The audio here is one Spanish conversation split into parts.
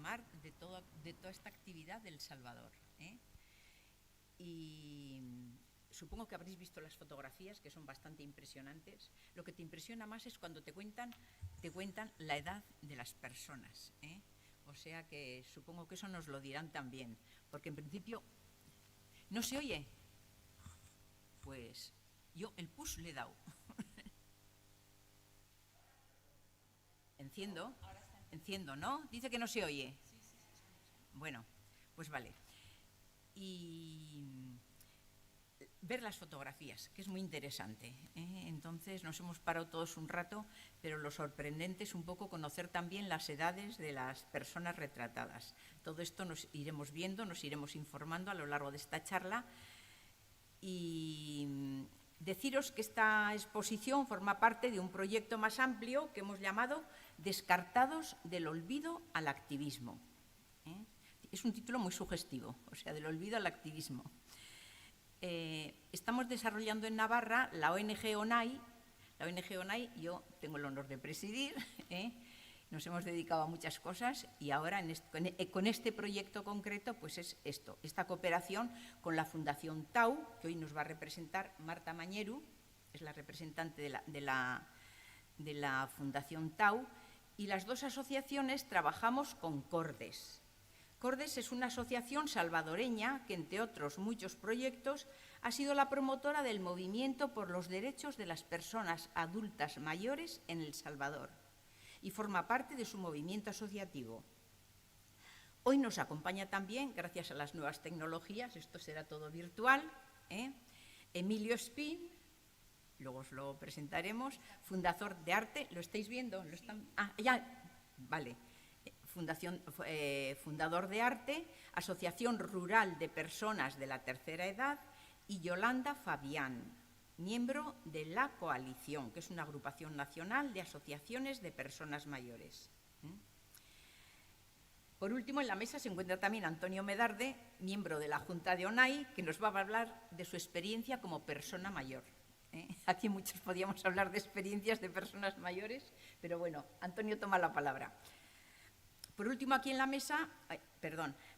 informar de toda esta actividad del Salvador. Y supongo que habréis visto las fotografías, que son bastante impresionantes. Lo que te impresiona más es cuando te cuentan la edad de las personas. O sea que supongo que eso nos lo dirán también, porque en principio no se oye. Pues yo el push le he dado. Enciendo, ¿no? Dice que no se oye. Bueno, pues vale. Y ver las fotografías, que es muy interesante. Entonces nos hemos parado todos un rato, pero lo sorprendente es un poco conocer también las edades de las personas retratadas. Todo esto nos iremos viendo, nos iremos informando a lo largo de esta charla. Y deciros que esta exposición forma parte de un proyecto más amplio que hemos llamado Descartados del olvido al activismo. Es un título muy sugestivo, o sea, del olvido al activismo. Estamos desarrollando en Navarra la ONG ONAI. La ONG ONAI yo tengo el honor de presidir. Nos hemos dedicado a muchas cosas y ahora con este proyecto concreto pues es esta cooperación con la Fundación Tau, que hoy nos va a representar Marta Mañeru, es la representante de la Fundación Tau, y las dos asociaciones trabajamos con Cordes. Cordes es una asociación salvadoreña que, entre otros muchos proyectos, ha sido la promotora del movimiento por los derechos de las personas adultas mayores en El Salvador y forma parte de su movimiento asociativo. Hoy nos acompaña también, gracias a las nuevas tecnologías, esto será todo virtual, Emilio Espín, luego os lo presentaremos, fundador de arte, ¿lo estáis viendo? Vale. Fundador de arte, Asociación Rural de Personas de la Tercera Edad, y Yolanda Fabián, miembro de La Coalición, que es una agrupación nacional de asociaciones de personas mayores. Por último, en la mesa se encuentra también Antonio Medarde, miembro de la Junta de ONAI, que nos va a hablar de su experiencia como persona mayor. Aquí muchos podíamos hablar de experiencias de personas mayores, pero bueno, Antonio toma la palabra. Por último, aquí en la mesa,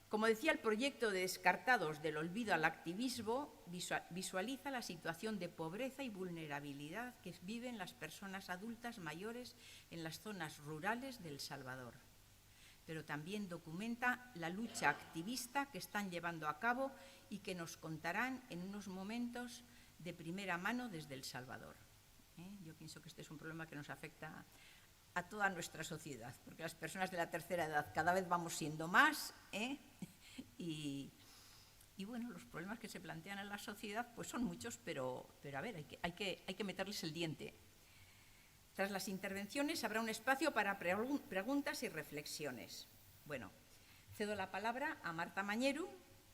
como decía, el proyecto de Descartados del olvido al activismo visualiza la situación de pobreza y vulnerabilidad que viven las personas adultas mayores en las zonas rurales de El Salvador. Pero también documenta la lucha activista que están llevando a cabo y que nos contarán en unos momentos de primera mano desde El Salvador. Yo pienso que este es un problema que nos afecta a toda nuestra sociedad, porque las personas de la tercera edad cada vez vamos siendo más, y bueno, los problemas que se plantean en la sociedad pues son muchos, pero a ver, hay que meterles el diente. Tras las intervenciones habrá un espacio para preguntas y reflexiones. Bueno, cedo la palabra a Marta Mañeru,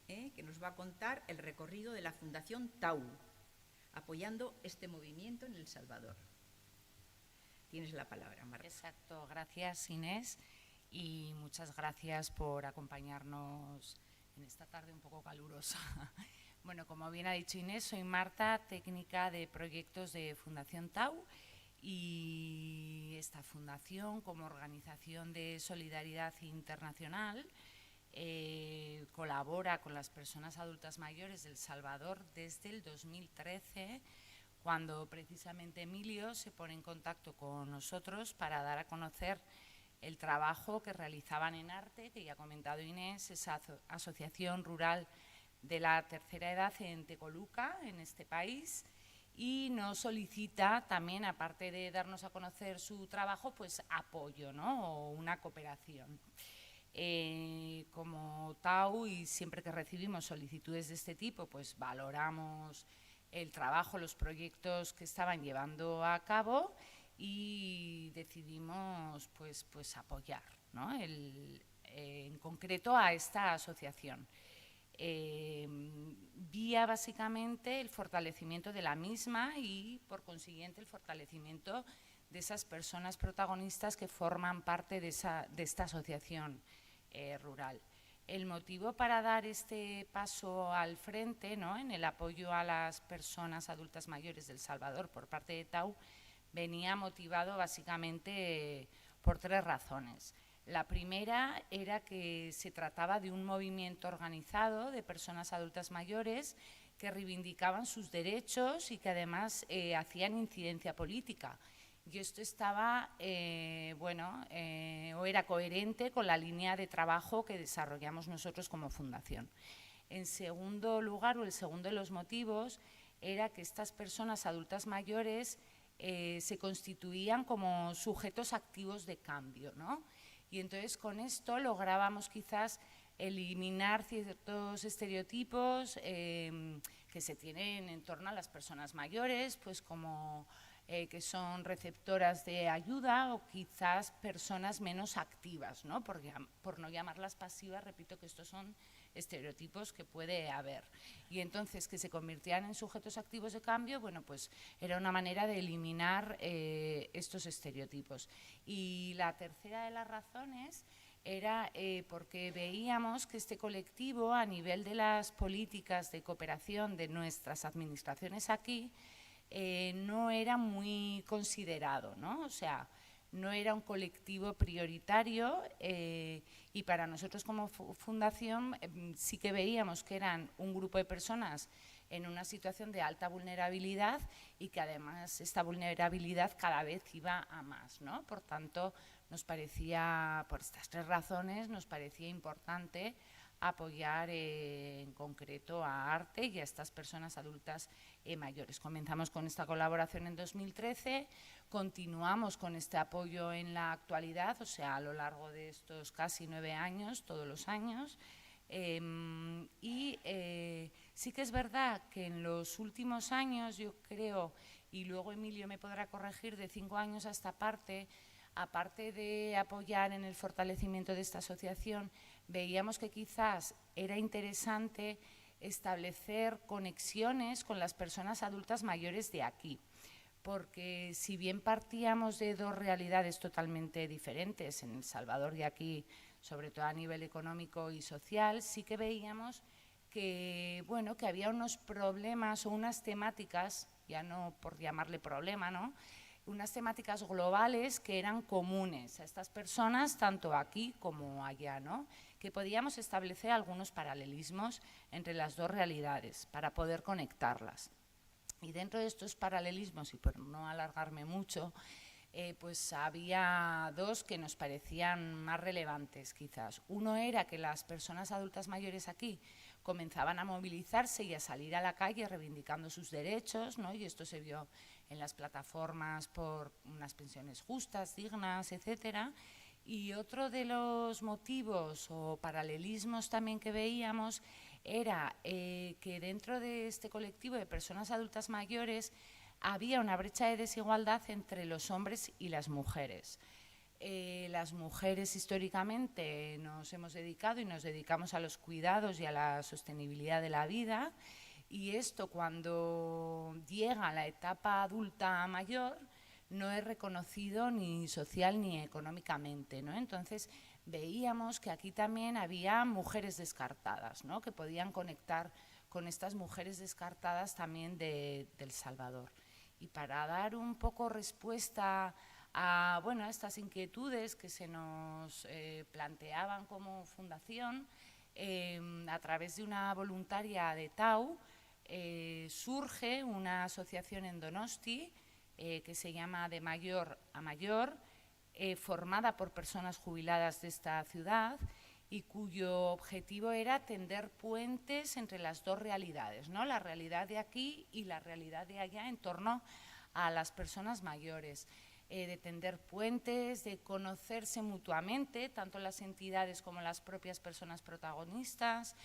que nos va a contar el recorrido de la Fundación Tau, apoyando este movimiento en El Salvador. Tienes la palabra, Marta. Exacto, gracias Inés y muchas gracias por acompañarnos en esta tarde un poco calurosa. Bueno, como bien ha dicho Inés, soy Marta, técnica de proyectos de Fundación Tau, y esta fundación, como organización de solidaridad internacional, colabora con las personas adultas mayores de El Salvador desde el 2013, cuando precisamente Emilio se pone en contacto con nosotros para dar a conocer el trabajo que realizaban en arte, que ya ha comentado Inés, esa asociación rural de la tercera edad en Tecoluca, en este país, y nos solicita también, aparte de darnos a conocer su trabajo, pues apoyo, ¿no? O una cooperación. Como Tau, y siempre que recibimos solicitudes de este tipo, pues valoramos el trabajo, los proyectos que estaban llevando a cabo y decidimos pues apoyar, ¿no? En concreto a esta asociación. Vía básicamente el fortalecimiento de la misma y, por consiguiente, el fortalecimiento de esas personas protagonistas que forman parte de esta asociación rural. El motivo para dar este paso al frente, ¿no?, en el apoyo a las personas adultas mayores de El Salvador por parte de Tau venía motivado básicamente por tres razones. La primera era que se trataba de un movimiento organizado de personas adultas mayores que reivindicaban sus derechos y que además hacían incidencia política. Y esto estaba, o era coherente con la línea de trabajo que desarrollamos nosotros como fundación. En segundo lugar, o el segundo de los motivos, era que estas personas adultas mayores se constituían como sujetos activos de cambio, ¿no? Y entonces con esto lográbamos quizás eliminar ciertos estereotipos que se tienen en torno a las personas mayores, pues como que son receptoras de ayuda o quizás personas menos activas, ¿no? Por no llamarlas pasivas, repito que estos son estereotipos que puede haber. Y entonces que se convirtieran en sujetos activos de cambio, bueno, pues era una manera de eliminar estos estereotipos. Y la tercera de las razones era porque veíamos que este colectivo, a nivel de las políticas de cooperación de nuestras administraciones aquí, no era muy considerado, ¿no? O sea, no era un colectivo prioritario y para nosotros como fundación sí que veíamos que eran un grupo de personas en una situación de alta vulnerabilidad y que además esta vulnerabilidad cada vez iba a más, ¿no? Por tanto, nos parecía, por estas tres razones, nos parecía importante apoyar en concreto a ARTE y a estas personas adultas mayores. Comenzamos con esta colaboración en 2013, continuamos con este apoyo en la actualidad, o sea, a lo largo de estos casi 9 años, todos los años. Sí que es verdad que en los últimos años, yo creo, y luego Emilio me podrá corregir, de 5 años a esta parte, aparte de apoyar en el fortalecimiento de esta asociación, veíamos que quizás era interesante establecer conexiones con las personas adultas mayores de aquí, porque si bien partíamos de dos realidades totalmente diferentes, en El Salvador y aquí, sobre todo a nivel económico y social, sí que veíamos que, bueno, que había unos problemas o unas temáticas, ya no por llamarle problema, ¿no?, unas temáticas globales que eran comunes a estas personas, tanto aquí como allá, ¿no?, que podíamos establecer algunos paralelismos entre las dos realidades para poder conectarlas. Y dentro de estos paralelismos, y por no alargarme mucho, pues había dos que nos parecían más relevantes quizás. Uno era que las personas adultas mayores aquí comenzaban a movilizarse y a salir a la calle reivindicando sus derechos, ¿no?, y esto se vio en las plataformas por unas pensiones justas, dignas, etcétera. Y otro de los motivos o paralelismos también que veíamos era que dentro de este colectivo de personas adultas mayores había una brecha de desigualdad entre los hombres y las mujeres. Las mujeres históricamente nos hemos dedicado y nos dedicamos a los cuidados y a la sostenibilidad de la vida, y esto cuando llega a la etapa adulta mayor no es reconocido ni social ni económicamente, ¿no? Entonces veíamos que aquí también había mujeres descartadas, ¿no?, que podían conectar con estas mujeres descartadas también de El Salvador. Y para dar un poco respuesta a, bueno, a estas inquietudes que se nos planteaban como fundación, a través de una voluntaria de TAU, surge una asociación en Donosti que se llama De Mayor a Mayor, formada por personas jubiladas de esta ciudad y cuyo objetivo era tender puentes entre las dos realidades, ¿no?, la realidad de aquí y la realidad de allá en torno a las personas mayores, de tender puentes, de conocerse mutuamente, tanto las entidades como las propias personas protagonistas,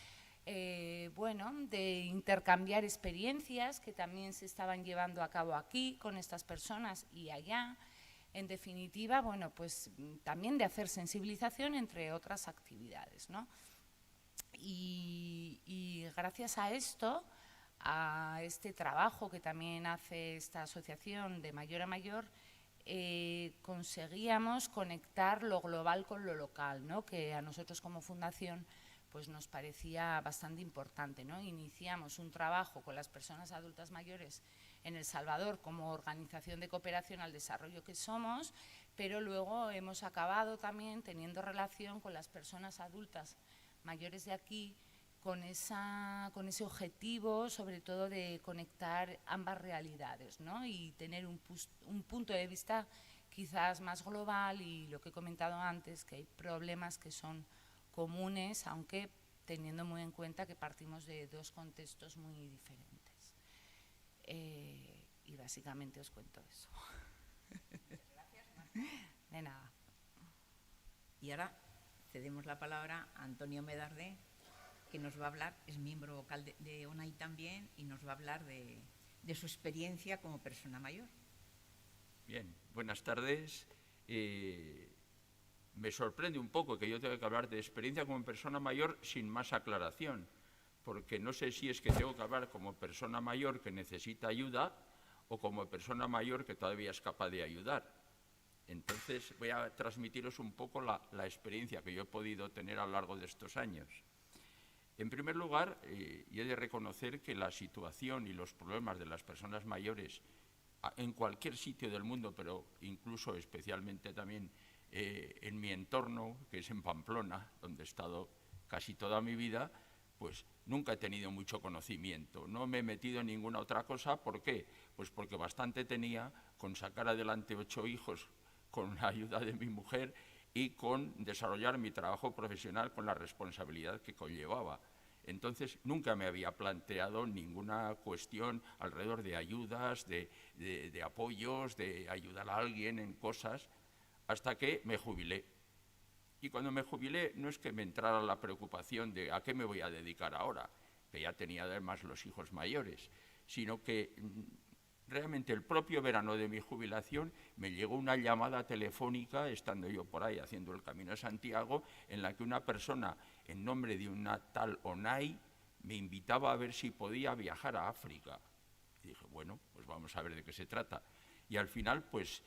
de intercambiar experiencias que también se estaban llevando a cabo aquí con estas personas y allá. En definitiva, bueno, pues también de hacer sensibilización, entre otras actividades, ¿no? Y gracias a esto, a este trabajo que también hace esta asociación de Mayor a Mayor, conseguíamos conectar lo global con lo local, ¿no?, que a nosotros como fundación pues nos parecía bastante importante, ¿no? Iniciamos un trabajo con las personas adultas mayores en El Salvador como organización de cooperación al desarrollo que somos, pero luego hemos acabado también teniendo relación con las personas adultas mayores de aquí, con ese objetivo, sobre todo de conectar ambas realidades, ¿no? Y tener un punto de vista quizás más global, y lo que he comentado antes, que hay problemas que son comunes, aunque teniendo muy en cuenta que partimos de dos contextos muy diferentes. Y básicamente os cuento eso. Gracias, Marta. De nada. Y ahora cedemos la palabra a Antonio Medarde, que nos va a hablar, es miembro vocal de ONAI también, y nos va a hablar de su experiencia como persona mayor. Bien, buenas tardes. Me sorprende un poco que yo tenga que hablar de experiencia como persona mayor sin más aclaración, porque no sé si es que tengo que hablar como persona mayor que necesita ayuda o como persona mayor que todavía es capaz de ayudar. Entonces voy a transmitiros un poco la experiencia que yo he podido tener a lo largo de estos años. En primer lugar, yo he de reconocer que la situación y los problemas de las personas mayores en cualquier sitio del mundo, pero incluso especialmente también en mi entorno, que es en Pamplona, donde he estado casi toda mi vida, pues nunca he tenido mucho conocimiento. No me he metido en ninguna otra cosa. ¿Por qué? Pues porque bastante tenía con sacar adelante 8 hijos con la ayuda de mi mujer y con desarrollar mi trabajo profesional con la responsabilidad que conllevaba. Entonces, nunca me había planteado ninguna cuestión alrededor de ayudas, de apoyos, de ayudar a alguien en cosas, hasta que me jubilé. Y cuando me jubilé, no es que me entrara la preocupación de a qué me voy a dedicar ahora, que ya tenía además los hijos mayores, sino que realmente el propio verano de mi jubilación me llegó una llamada telefónica, estando yo por ahí haciendo el Camino de Santiago, en la que una persona, en nombre de una tal ONAI, me invitaba a ver si podía viajar a África. Y dije, bueno, pues vamos a ver de qué se trata. Y al final, pues,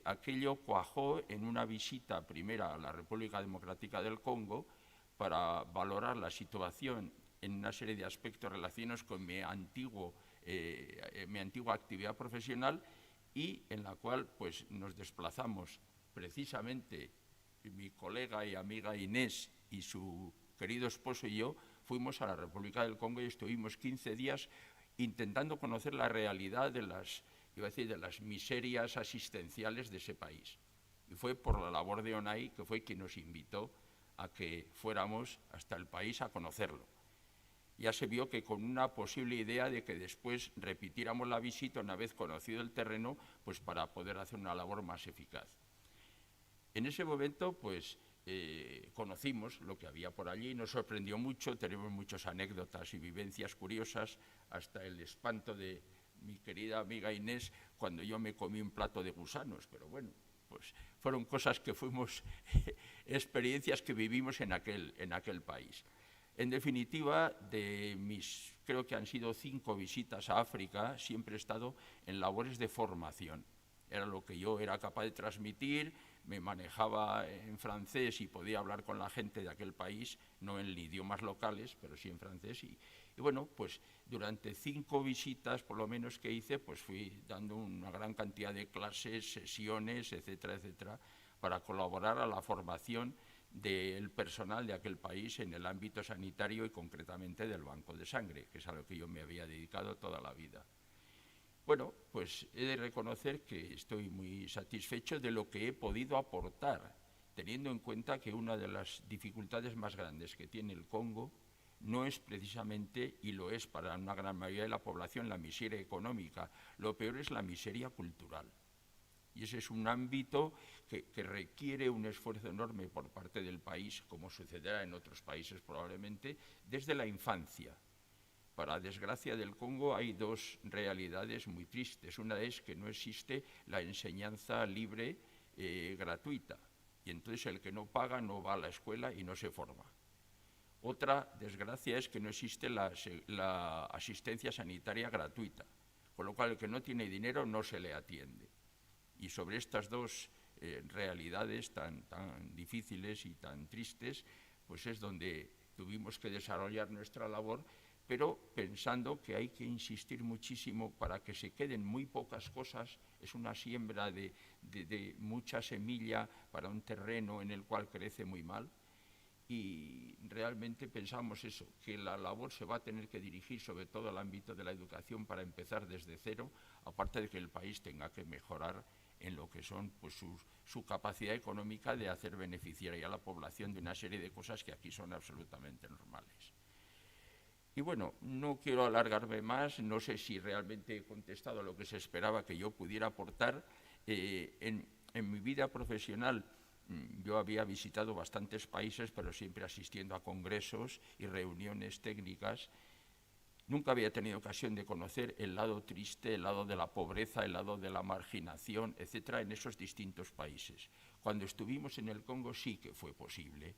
aquello cuajó en una visita primera a la República Democrática del Congo para valorar la situación en una serie de aspectos relacionados con mi antigua actividad profesional, y en la cual pues nos desplazamos precisamente mi colega y amiga Inés y su querido esposo y yo fuimos a la República del Congo y estuvimos 15 días intentando conocer la realidad de las miserias asistenciales de ese país. Y fue por la labor de ONAI, que fue quien nos invitó a que fuéramos hasta el país a conocerlo. Ya se vio que con una posible idea de que después repitiéramos la visita una vez conocido el terreno, pues para poder hacer una labor más eficaz. En ese momento, pues, conocimos lo que había por allí, nos sorprendió mucho, tenemos muchas anécdotas y vivencias curiosas, hasta el espanto de mi querida amiga Inés cuando yo me comí un plato de gusanos, pero bueno, pues fueron cosas que fuimos, experiencias que vivimos en aquel país. En definitiva, de mis, creo que han sido 5 visitas a África, siempre he estado en labores de formación. Era lo que yo era capaz de transmitir, me manejaba en francés y podía hablar con la gente de aquel país, no en idiomas locales, pero sí en francés. Y bueno, pues durante 5 visitas, por lo menos, que hice, pues fui dando una gran cantidad de clases, sesiones, etcétera, etcétera, para colaborar a la formación del personal de aquel país en el ámbito sanitario y concretamente del banco de sangre, que es a lo que yo me había dedicado toda la vida. Bueno, pues he de reconocer que estoy muy satisfecho de lo que he podido aportar, teniendo en cuenta que una de las dificultades más grandes que tiene el Congo no es precisamente, y lo es para una gran mayoría de la población, la miseria económica. Lo peor es la miseria cultural. Y ese es un ámbito que requiere un esfuerzo enorme por parte del país, como sucederá en otros países probablemente, desde la infancia. Para desgracia del Congo hay 2 realidades muy tristes. Una es que no existe la enseñanza libre gratuita, y entonces el que no paga no va a la escuela y no se forma. Otra desgracia es que no existe la asistencia sanitaria gratuita, con lo cual el que no tiene dinero no se le atiende. Y sobre estas 2 realidades tan difíciles y tan tristes, pues es donde tuvimos que desarrollar nuestra labor pero pensando que hay que insistir muchísimo para que se queden muy pocas cosas. Es una siembra de mucha semilla para un terreno en el cual crece muy mal, y realmente pensamos eso, que la labor se va a tener que dirigir sobre todo al ámbito de la educación para empezar desde cero, aparte de que el país tenga que mejorar en lo que son pues, su capacidad económica de hacer beneficiaria a la población de una serie de cosas que aquí son absolutamente normales. Y bueno, no quiero alargarme más, no sé si realmente he contestado a lo que se esperaba que yo pudiera aportar. En mi vida profesional yo había visitado bastantes países, pero siempre asistiendo a congresos y reuniones técnicas. Nunca había tenido ocasión de conocer el lado triste, el lado de la pobreza, el lado de la marginación, etcétera, en esos distintos países. Cuando estuvimos en el Congo sí que fue posible,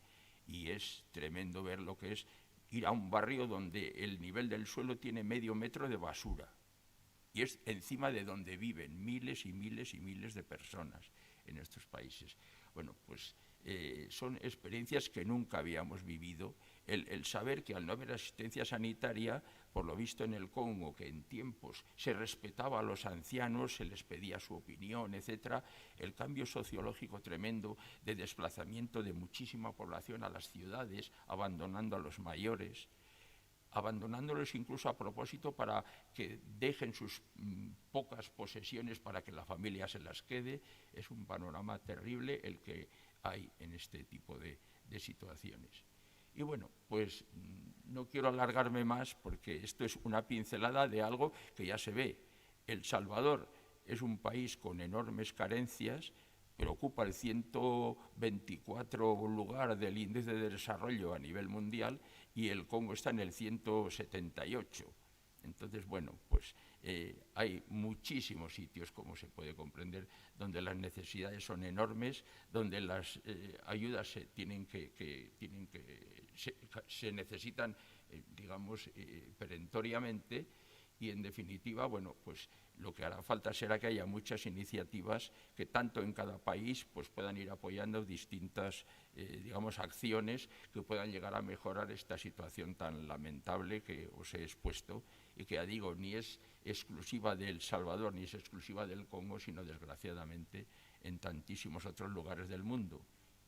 y es tremendo ver lo que es ir a un barrio donde el nivel del suelo tiene medio metro de basura, y es encima de donde viven miles y miles y miles de personas en estos países. Bueno, pues son experiencias que nunca habíamos vivido. El saber que al no haber asistencia sanitaria, por lo visto en el Congo, que en tiempos se respetaba a los ancianos, se les pedía su opinión, etcétera, el cambio sociológico tremendo de desplazamiento de muchísima población a las ciudades, abandonando a los mayores, abandonándolos incluso a propósito para que dejen sus pocas posesiones para que la familia se las quede. Es un panorama terrible el que hay en este tipo de situaciones. Y bueno, pues no quiero alargarme más porque esto es una pincelada de algo que ya se ve. El Salvador es un país con enormes carencias, pero ocupa el 124 lugar del índice de desarrollo a nivel mundial, y el Congo está en el 178. Entonces, bueno, pues hay muchísimos sitios, como se puede comprender, donde las necesidades son enormes, donde las ayudas se necesitan, digamos, perentoriamente, y en definitiva, bueno, pues lo que hará falta será que haya muchas iniciativas que tanto en cada país pues puedan ir apoyando distintas, digamos, acciones que puedan llegar a mejorar esta situación tan lamentable que os he expuesto, y que, ya digo, ni es exclusiva de El Salvador ni es exclusiva del Congo, sino desgraciadamente en tantísimos otros lugares del mundo.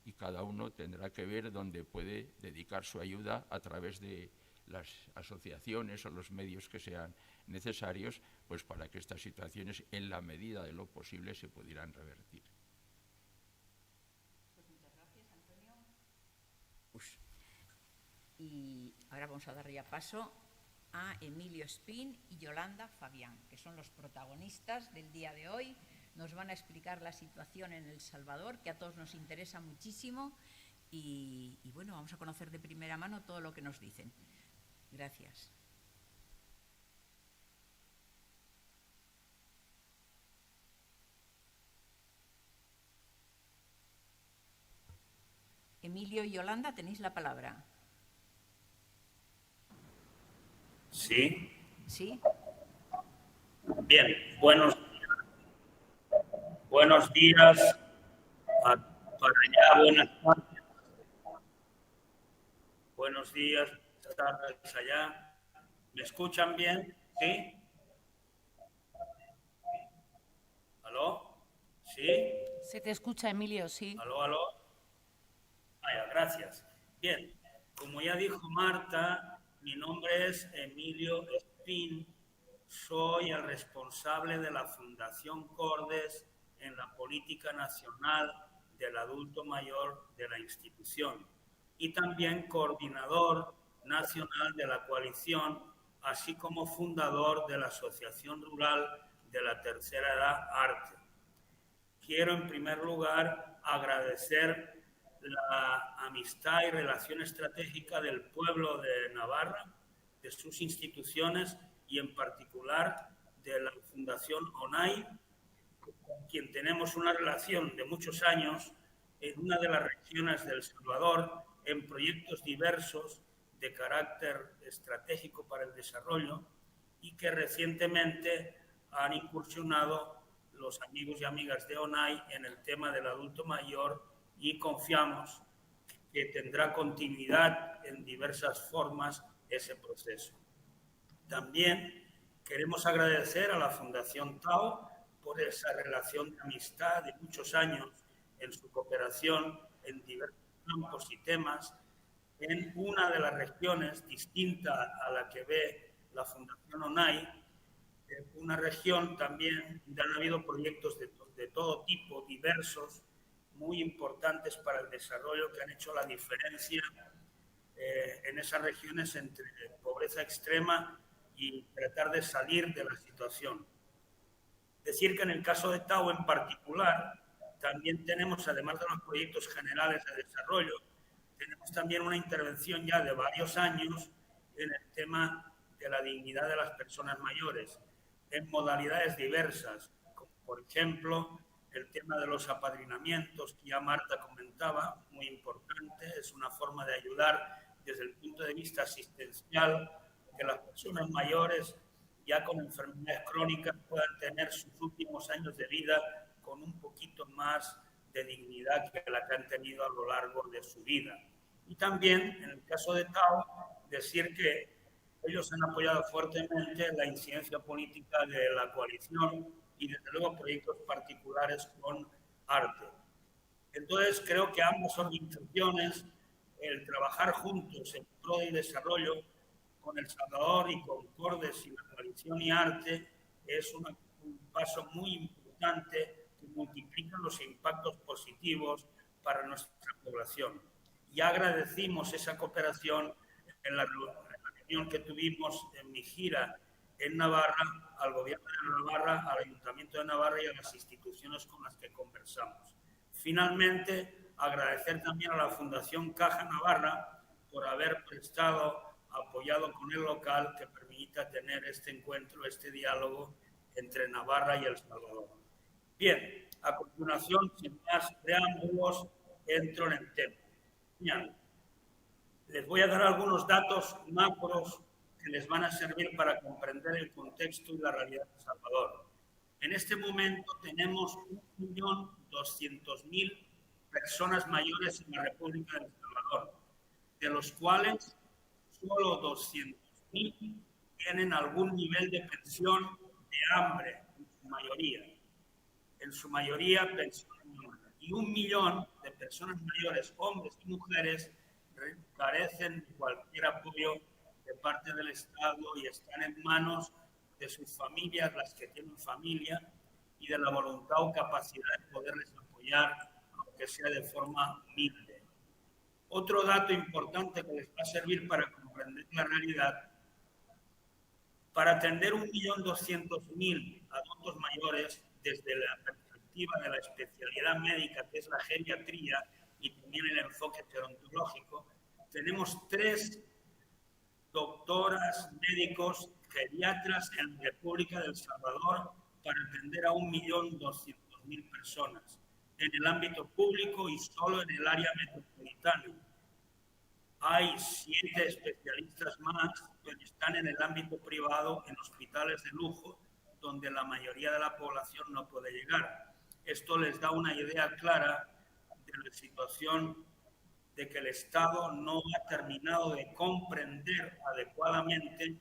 Y cada uno tendrá que ver dónde puede dedicar su ayuda a través de las asociaciones o los medios que sean necesarios, pues para que estas situaciones, en la medida de lo posible, se pudieran revertir. Pues muchas gracias, Antonio. Y ahora vamos a dar ya paso a Emilio Espín y Yolanda Fabián, que son los protagonistas del día de hoy. Nos van a explicar la situación en El Salvador, que a todos nos interesa muchísimo, y bueno, vamos a conocer de primera mano todo lo que nos dicen. Gracias. Emilio y Yolanda, tenéis la palabra. Sí. ¿Sí? Bien, buenos días para allá, buenas tardes. Buenos días, buenas tardes allá. ¿Me escuchan bien? ¿Sí? ¿Aló? ¿Sí? Se te escucha, Emilio, sí. ¿Aló? Vaya, gracias. Bien, como ya dijo Marta, mi nombre es Emilio Espín. Soy el responsable de la Fundación Cordes en la política nacional del adulto mayor de la institución, y también coordinador nacional de la coalición, así como fundador de la Asociación Rural de la Tercera Edad Arte. Quiero en primer lugar agradecer la amistad y relación estratégica del pueblo de Navarra, de sus instituciones y en particular de la Fundación ONAI, con quien tenemos una relación de muchos años en una de las regiones del Salvador en proyectos diversos de carácter estratégico para el desarrollo, y que recientemente han incursionado los amigos y amigas de ONAI en el tema del adulto mayor, y confiamos que tendrá continuidad en diversas formas ese proceso. También queremos agradecer a la Fundación Tao por esa relación de amistad de muchos años en su cooperación en diversos campos y temas en una de las regiones distinta a la que ve la Fundación ONAI, una región también donde han habido proyectos de todo tipo, diversos, muy importantes para el desarrollo, que han hecho la diferencia en esas regiones entre pobreza extrema y tratar de salir de la situación. Decir que en el caso de Tao en particular, también tenemos, además de los proyectos generales de desarrollo, tenemos también una intervención ya de varios años en el tema de la dignidad de las personas mayores, en modalidades diversas, como por ejemplo el tema de los apadrinamientos, que ya Marta comentaba, muy importante, es una forma de ayudar desde el punto de vista asistencial, que las personas mayores ya con enfermedades crónicas puedan tener sus últimos años de vida con un poquito más de dignidad que la que han tenido a lo largo de su vida. Y también, en el caso de Tao, decir que ellos han apoyado fuertemente la incidencia política de la coalición y, desde luego, proyectos particulares con arte. Entonces, creo que ambas organizaciones, el trabajar juntos en pro del desarrollo con El Salvador y con Cordes y la coalición y arte, es un paso muy importante que multiplica los impactos positivos para nuestra población. Y agradecimos esa cooperación en la reunión que tuvimos en mi gira en Navarra, al gobierno de Navarra, al Ayuntamiento de Navarra y a las instituciones con las que conversamos. Finalmente, agradecer también a la Fundación Caja Navarra por haber apoyado con el local que permita tener este encuentro, este diálogo entre Navarra y El Salvador. Bien, a continuación, sin más preámbulos, entro en el tema. Bien, les voy a dar algunos datos macros que les van a servir para comprender el contexto y la realidad de El Salvador. En este momento tenemos 1.200.000 personas mayores en la República de El Salvador, de los cuales solo 200.000 tienen algún nivel de pensión de hambre, en su mayoría pensión menor. Y 1 millón de personas mayores, hombres y mujeres, carecen de cualquier apoyo de parte del Estado y están en manos de sus familias, las que tienen familia, y de la voluntad o capacidad de poderles apoyar, aunque sea de forma humilde. Otro dato importante que les va a servir para comprender la realidad: para atender 1.200.000 adultos mayores desde la perspectiva de la especialidad médica, que es la geriatría, y también el enfoque gerontológico, tenemos 3 doctoras, médicos, geriatras en la República de El Salvador para atender a 1.200.000 personas en el ámbito público y solo en el área metropolitana. Hay 7 especialistas más que están en el ámbito privado, en hospitales de lujo, donde la mayoría de la población no puede llegar. Esto les da una idea clara de la situación de que el Estado no ha terminado de comprender adecuadamente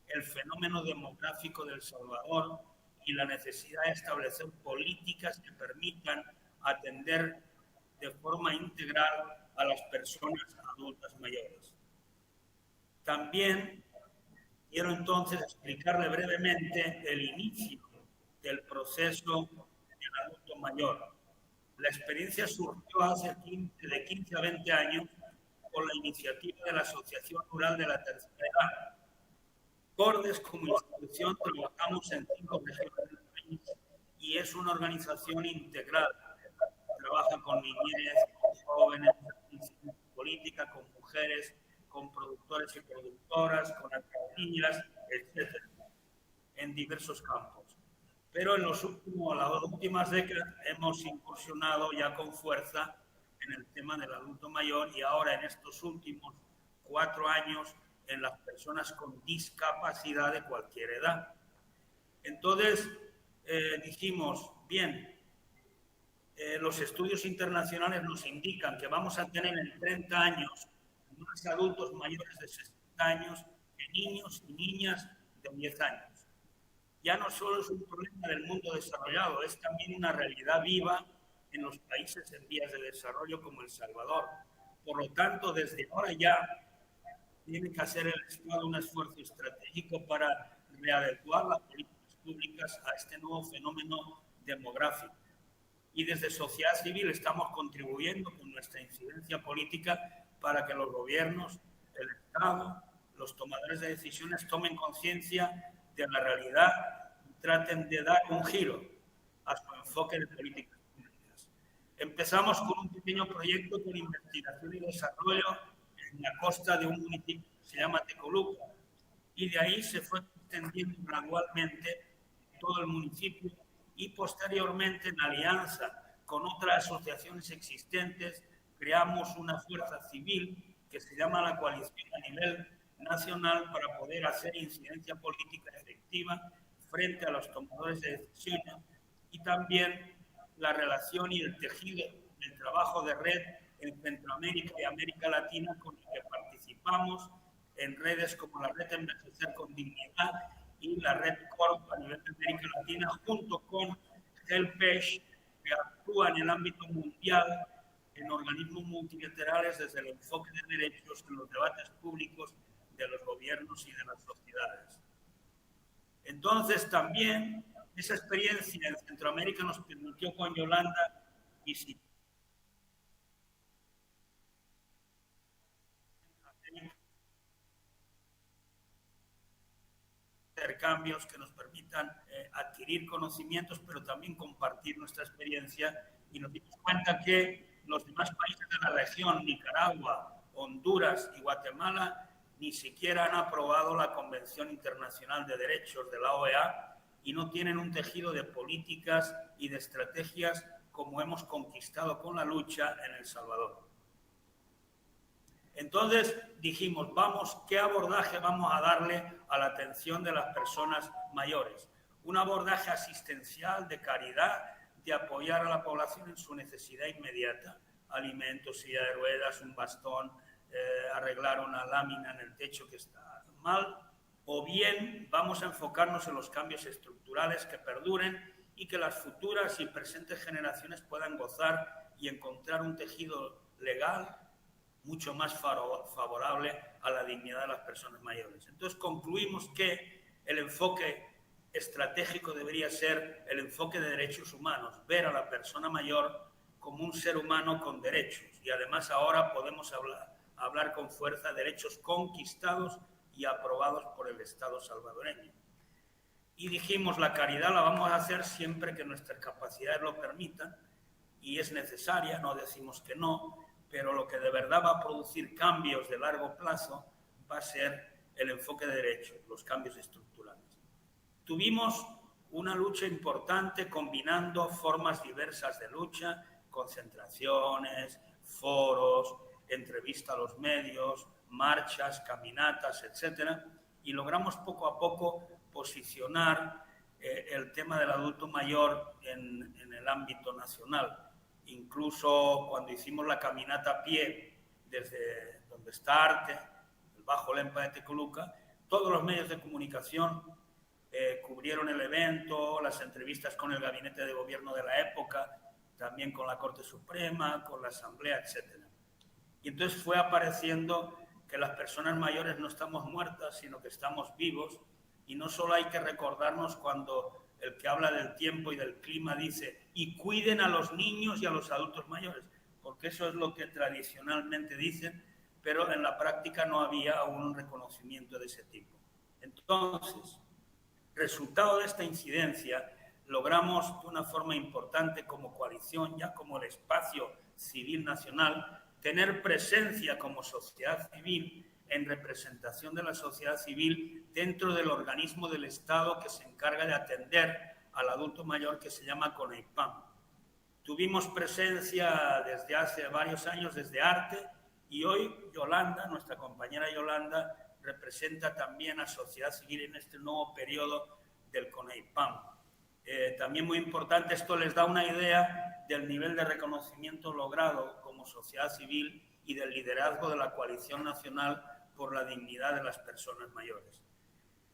el fenómeno demográfico de El Salvador y la necesidad de establecer políticas que permitan atender de forma integral a las personas adultas mayores. También quiero entonces explicarle brevemente el inicio del proceso del adulto mayor. La experiencia surgió hace de 15 a 20 años con la iniciativa de la Asociación Rural de la Tercera Edad. Cordes, como institución, trabajamos en 5 regiones del país y es una organización integral. Trabaja con niñez, con jóvenes, con política, con mujeres, con productores y productoras, con alcaldías, etc., en diversos campos. Pero en las últimas décadas hemos incursionado ya con fuerza en el tema del adulto mayor y ahora en estos últimos 4 años en las personas con discapacidad de cualquier edad. Entonces dijimos, bien, los estudios internacionales nos indican que vamos a tener en 30 años más adultos mayores de 60 años que niños y niñas de 10 años. Ya no solo es un problema del mundo desarrollado, es también una realidad viva en los países en vías de desarrollo como El Salvador. Por lo tanto, desde ahora ya tiene que hacer el Estado un esfuerzo estratégico para readecuar las políticas públicas a este nuevo fenómeno demográfico. Y desde sociedad civil estamos contribuyendo con nuestra incidencia política para que los gobiernos, el Estado, los tomadores de decisiones tomen conciencia de la realidad y traten de dar un giro a su enfoque de políticas públicas. Empezamos con un pequeño proyecto con investigación y desarrollo en la costa de un municipio que se llama Tecoluca, y de ahí se fue extendiendo gradualmente todo el municipio y posteriormente, en alianza con otras asociaciones existentes, creamos una fuerza civil que se llama la Coalición a nivel nacional para poder hacer incidencia política efectiva frente a los tomadores de decisiones, y también la relación y el tejido del trabajo de red en Centroamérica y América Latina, con el que participamos en redes como la Red Envejecer con Dignidad y la Red Corp a nivel de América Latina, junto con HelpAge, que actúa en el ámbito mundial en organismos multilaterales desde el enfoque de derechos en los debates públicos de los gobiernos y de las sociedades. Entonces, también esa experiencia en Centroamérica nos permitió con Yolanda visitar intercambios que nos permitan adquirir conocimientos, pero también compartir nuestra experiencia, y nos dimos cuenta que los demás países de la región, Nicaragua, Honduras y Guatemala, ni siquiera han aprobado la Convención Internacional de Derechos de la OEA y no tienen un tejido de políticas y de estrategias como hemos conquistado con la lucha en El Salvador. Entonces dijimos, ¿qué abordaje vamos a darle a la atención de las personas mayores? Un abordaje asistencial, de caridad, de apoyar a la población en su necesidad inmediata, alimentos, silla de ruedas, un bastón, arreglar una lámina en el techo que está mal, o bien vamos a enfocarnos en los cambios estructurales que perduren y que las futuras y presentes generaciones puedan gozar y encontrar un tejido legal mucho más favorable a la dignidad de las personas mayores. Entonces concluimos que el enfoque estratégico debería ser el enfoque de derechos humanos, ver a la persona mayor como un ser humano con derechos, y además ahora podemos hablar con fuerza de derechos conquistados y aprobados por el Estado salvadoreño. Y dijimos, la caridad la vamos a hacer siempre que nuestras capacidades lo permitan, y es necesaria, no decimos que no, pero lo que de verdad va a producir cambios de largo plazo va a ser el enfoque de derechos, los cambios estructurales. Tuvimos una lucha importante combinando formas diversas de lucha, concentraciones, foros, entrevista a los medios, marchas, caminatas, etcétera, y logramos poco a poco posicionar el tema del adulto mayor en el ámbito nacional. Incluso cuando hicimos la caminata a pie desde donde está Arte, el Bajo Lempa de Tecoluca, todos los medios de comunicación cubrieron el evento, las entrevistas con el gabinete de gobierno de la época, también con la Corte Suprema, con la Asamblea, etc. Y entonces fue apareciendo que las personas mayores no estamos muertas, sino que estamos vivos, y no solo hay que recordarnos cuando el que habla del tiempo y del clima dice, y cuiden a los niños y a los adultos mayores, porque eso es lo que tradicionalmente dicen, pero en la práctica no había un reconocimiento de ese tipo. Entonces, resultado de esta incidencia, logramos de una forma importante como coalición, ya como el espacio civil nacional, tener presencia como sociedad civil en representación de la sociedad civil dentro del organismo del Estado que se encarga de atender al adulto mayor, que se llama CONEIPAM. Tuvimos presencia desde hace varios años, desde Arte, y hoy Yolanda, nuestra compañera Yolanda, representa también a sociedad civil en este nuevo periodo del CONEIPAM. También muy importante, esto les da una idea del nivel de reconocimiento logrado como sociedad civil y del liderazgo de la coalición nacional por la dignidad de las personas mayores.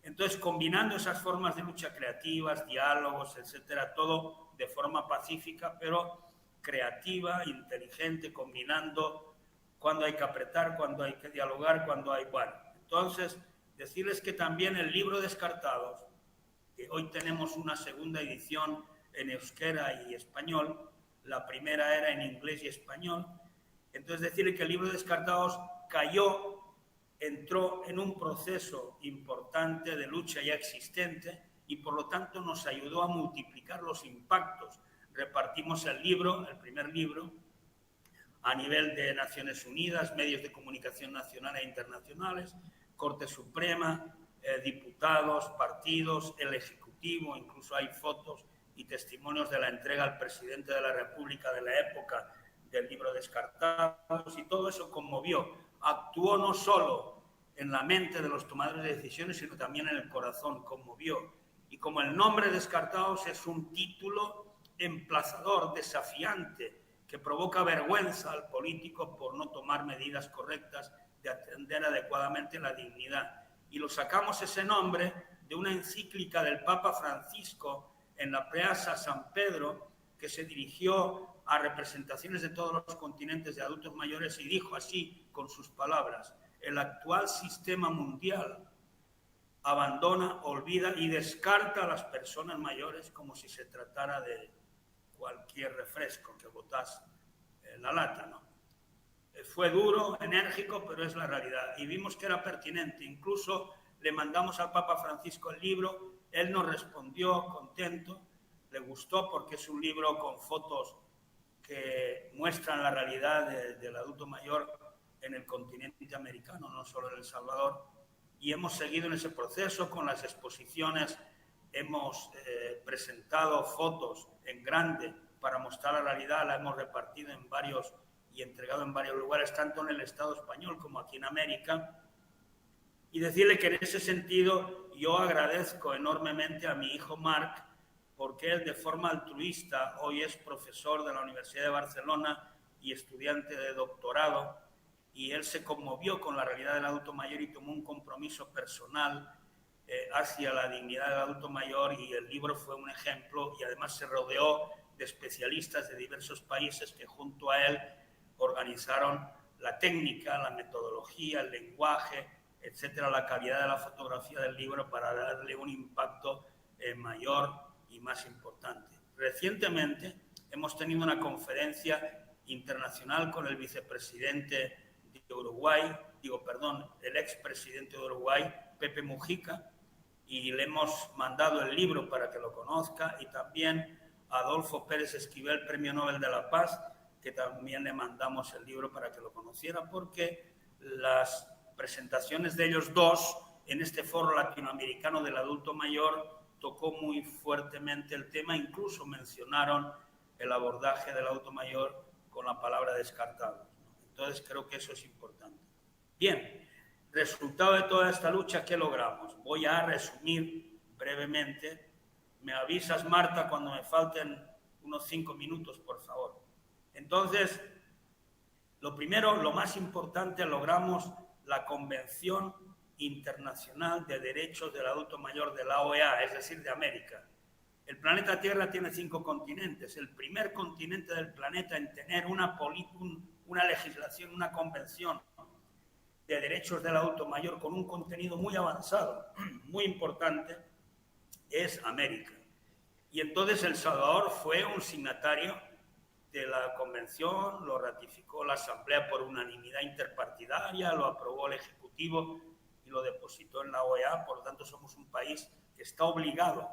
Entonces, combinando esas formas de lucha creativas, diálogos, etcétera, todo de forma pacífica, pero creativa, inteligente, combinando cuando hay que apretar, cuando hay que dialogar, cuando hay... Bueno, entonces, decirles que también el libro Descartados, que hoy tenemos una segunda edición en euskera y español, la primera era en inglés y español, entonces decirle que el libro Descartados entró en un proceso importante de lucha ya existente y por lo tanto nos ayudó a multiplicar los impactos. Repartimos el libro, el primer libro, a nivel de Naciones Unidas, medios de comunicación nacionales e internacionales, Corte Suprema, diputados, partidos, el Ejecutivo, incluso hay fotos y testimonios de la entrega al presidente de la República de la época del libro Descartados, y todo eso conmovió. Actuó no solo en la mente de los tomadores de decisiones, sino también en el corazón, conmovió. Y como el nombre Descartados es un título emplazador, desafiante, que provoca vergüenza al político por no tomar medidas correctas de atender adecuadamente la dignidad. Y lo sacamos ese nombre de una encíclica del Papa Francisco en la Plaza San Pedro, que se dirigió a representaciones de todos los continentes de adultos mayores y dijo así, con sus palabras: el actual sistema mundial abandona, olvida y descarta a las personas mayores como si se tratara de cualquier refresco que botas en la lata, ¿no? Fue duro, enérgico, pero es la realidad. Y vimos que era pertinente. Incluso le mandamos al Papa Francisco el libro. Él nos respondió contento. Le gustó porque es un libro con fotos que muestran la realidad del adulto mayor en el continente americano, no solo en El Salvador. Y hemos seguido en ese proceso con las exposiciones. Hemos presentado fotos en grande para mostrar la realidad. La hemos repartido en varios y entregado en varios lugares, tanto en el Estado español como aquí en América. Y decirle que en ese sentido yo agradezco enormemente a mi hijo Marc, porque él de forma altruista hoy es profesor de la Universidad de Barcelona y estudiante de doctorado, y él se conmovió con la realidad del adulto mayor y tomó un compromiso personal hacia la dignidad del adulto mayor, y el libro fue un ejemplo, y además se rodeó de especialistas de diversos países que junto a él organizaron la técnica, la metodología, el lenguaje, etcétera, la calidad de la fotografía del libro para darle un impacto mayor y más importante. Recientemente hemos tenido una conferencia internacional con el vicepresidente de Uruguay, el expresidente de Uruguay, Pepe Mujica, y le hemos mandado el libro para que lo conozca, y también a Adolfo Pérez Esquivel, Premio Nobel de la Paz, que también le mandamos el libro para que lo conociera, porque las presentaciones de ellos dos en este foro latinoamericano del adulto mayor tocó muy fuertemente el tema, incluso mencionaron el abordaje del adulto mayor con la palabra descartado. Entonces creo que eso es importante. Bien, resultado de toda esta lucha, ¿qué logramos? Voy a resumir brevemente. Me avisas, Marta, cuando me falten unos 5 minutos, por favor. Entonces, lo primero, lo más importante, logramos la Convención Internacional de Derechos del Adulto Mayor de la OEA, es decir, de América. El planeta Tierra tiene 5 continentes. El primer continente del planeta en tener una legislación, una convención de derechos del adulto mayor con un contenido muy avanzado, muy importante, es América. Y entonces El Salvador fue un signatario de la convención, lo ratificó la Asamblea por unanimidad interpartidaria, lo aprobó el Ejecutivo y lo depositó en la OEA. Por lo tanto, somos un país que está obligado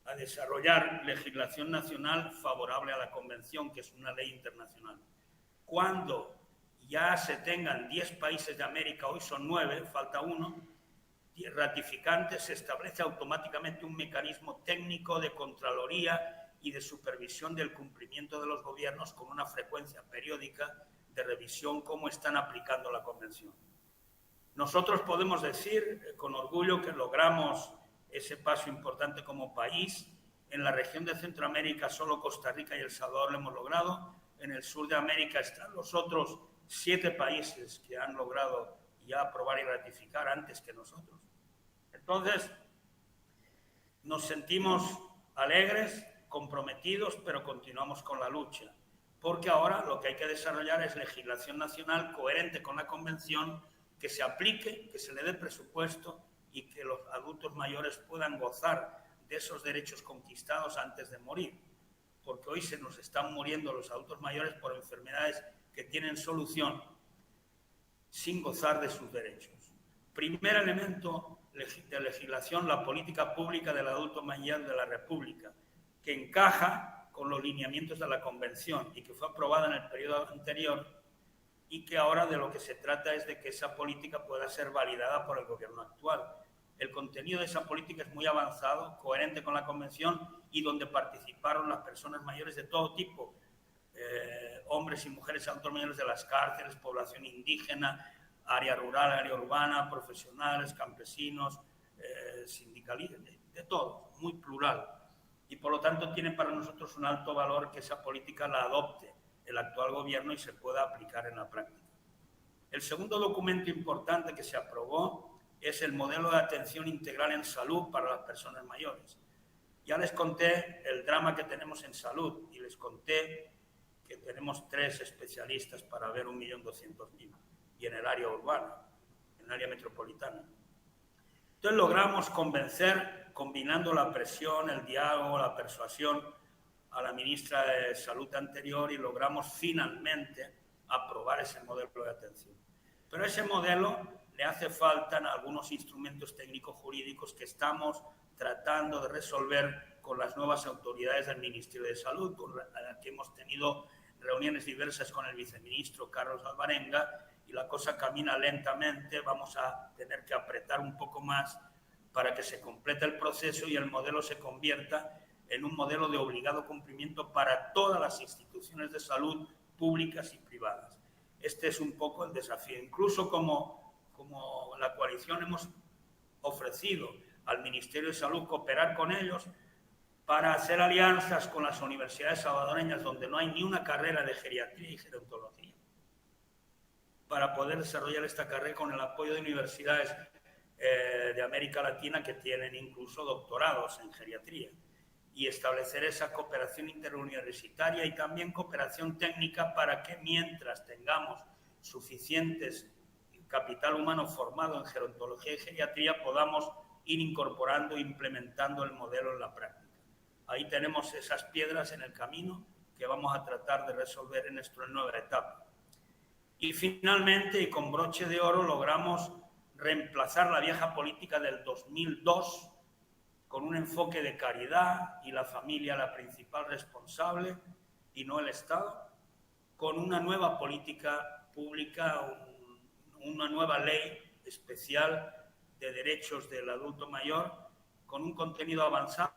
a desarrollar legislación nacional favorable a la convención, que es una ley internacional. Cuando ya se tengan 10 países de América, hoy son 9, falta uno, ratificantes, se establece automáticamente un mecanismo técnico de contraloría y de supervisión del cumplimiento de los gobiernos con una frecuencia periódica de revisión cómo están aplicando la convención. Nosotros podemos decir con orgullo que logramos ese paso importante como país. En la región de Centroamérica solo Costa Rica y El Salvador lo hemos logrado. En el sur de América están los otros 7 países que han logrado ya aprobar y ratificar antes que nosotros. Entonces, Nos sentimos alegres, comprometidos, pero continuamos con la lucha, porque ahora lo que hay que desarrollar es legislación nacional coherente con la Convención, que se aplique, que se le dé presupuesto y que los adultos mayores puedan gozar de esos derechos conquistados antes de morir, porque hoy se nos están muriendo los adultos mayores por enfermedades que tienen solución sin gozar de sus derechos. Primer elemento de legislación, la política pública del adulto mayor de la República, que encaja con los lineamientos de la Convención y que fue aprobada en el periodo anterior, y que ahora de lo que se trata es de que esa política pueda ser validada por el gobierno actual. El contenido de esa política es muy avanzado, coherente con la Convención, y donde participaron las personas mayores de todo tipo, hombres y mujeres adultos mayores de las cárceles, población indígena, área rural, área urbana, profesionales, campesinos, sindicalistas, de todo, muy plural. Y por lo tanto tiene para nosotros un alto valor que esa política la adopte el actual gobierno y se pueda aplicar en la práctica. El segundo documento importante que se aprobó es el modelo de atención integral en salud para las personas mayores. Ya les conté el drama que tenemos en salud y les conté que tenemos 3 especialistas para ver 1.200.000 y en el área urbana, en el área metropolitana. Entonces logramos convencer, combinando la presión, el diálogo, la persuasión, a la ministra de Salud anterior, y logramos finalmente aprobar ese modelo de atención. Pero a ese modelo le hace falta algunos instrumentos técnicos jurídicos que estamos tratando de resolver con las nuevas autoridades del Ministerio de Salud, con las que hemos tenido reuniones diversas con el viceministro Carlos Alvarenga, y la cosa camina lentamente. Vamos a tener que apretar un poco más para que se complete el proceso y el modelo se convierta en un modelo de obligado cumplimiento para todas las instituciones de salud públicas y privadas. Este es un poco el desafío. Incluso como la coalición hemos ofrecido al Ministerio de Salud cooperar con ellos para hacer alianzas con las universidades salvadoreñas donde no hay ni una carrera de geriatría y gerontología, para poder desarrollar esta carrera con el apoyo de universidades de América Latina que tienen incluso doctorados en geriatría, y establecer esa cooperación interuniversitaria y también cooperación técnica para que mientras tengamos suficientes capital humano formado en gerontología y geriatría podamos ir incorporando e implementando el modelo en la práctica. Ahí tenemos esas piedras en el camino que vamos a tratar de resolver en nuestra nueva etapa. Y finalmente, y con broche de oro, logramos reemplazar la vieja política del 2002 con un enfoque de caridad y la familia la principal responsable y no el Estado, con una nueva política pública, una nueva ley especial de derechos del adulto mayor, con un contenido avanzado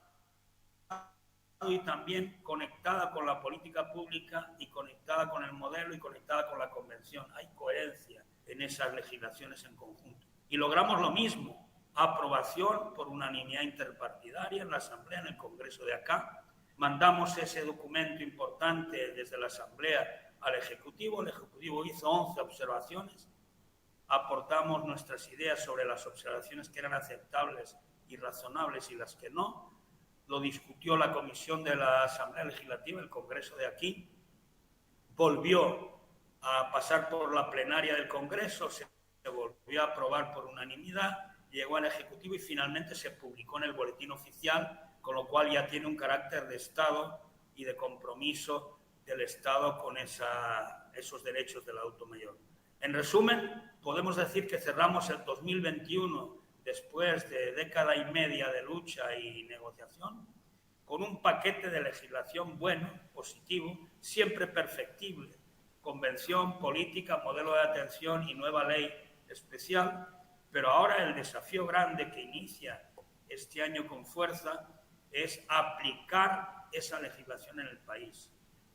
y también conectada con la política pública y conectada con el modelo y conectada con la Convención. Hay coherencia en esas legislaciones en conjunto. Y logramos lo mismo, aprobación por unanimidad interpartidaria en la Asamblea, en el Congreso de acá. Mandamos ese documento importante desde la Asamblea al Ejecutivo. El Ejecutivo hizo 11 observaciones. Aportamos nuestras ideas sobre las observaciones que eran aceptables y razonables y las que no. Lo discutió la Comisión de la Asamblea Legislativa, el Congreso de aquí. Volvió a pasar por la plenaria del Congreso, se volvió a aprobar por unanimidad, llegó al Ejecutivo y finalmente se publicó en el Boletín Oficial, con lo cual ya tiene un carácter de Estado y de compromiso del Estado con esos derechos del adulto mayor. En resumen, podemos decir que cerramos el 2021, después de década y media de lucha y negociación, con un paquete de legislación bueno, positivo, siempre perfectible, convención, política, modelo de atención y nueva ley especial. Pero ahora el desafío grande que inicia este año con fuerza es aplicar esa legislación en el país,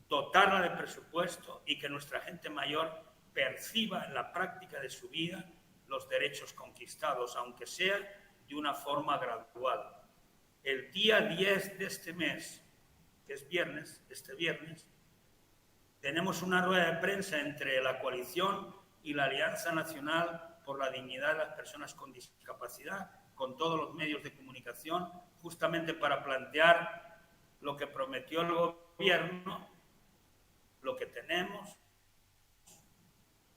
dotarla de presupuesto y que nuestra gente mayor perciba en la práctica de su vida los derechos conquistados, aunque sea de una forma gradual. El día 10 de este mes, que es viernes, este viernes, tenemos una rueda de prensa entre la coalición y la Alianza Nacional por la Dignidad de las Personas con Discapacidad, con todos los medios de comunicación, justamente para plantear lo que prometió el gobierno, lo que tenemos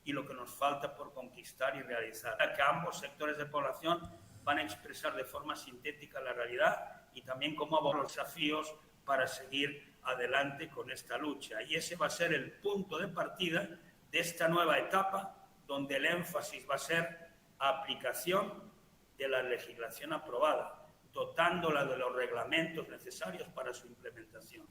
y lo que nos falta por conquistar y realizar. Que ambos sectores de población van a expresar de forma sintética la realidad y también cómo abordar los desafíos para seguir adelante con esta lucha. Y ese va a ser el punto de partida de esta nueva etapa, donde el énfasis va a ser aplicación de la legislación aprobada, dotándola de los reglamentos necesarios para su implementación.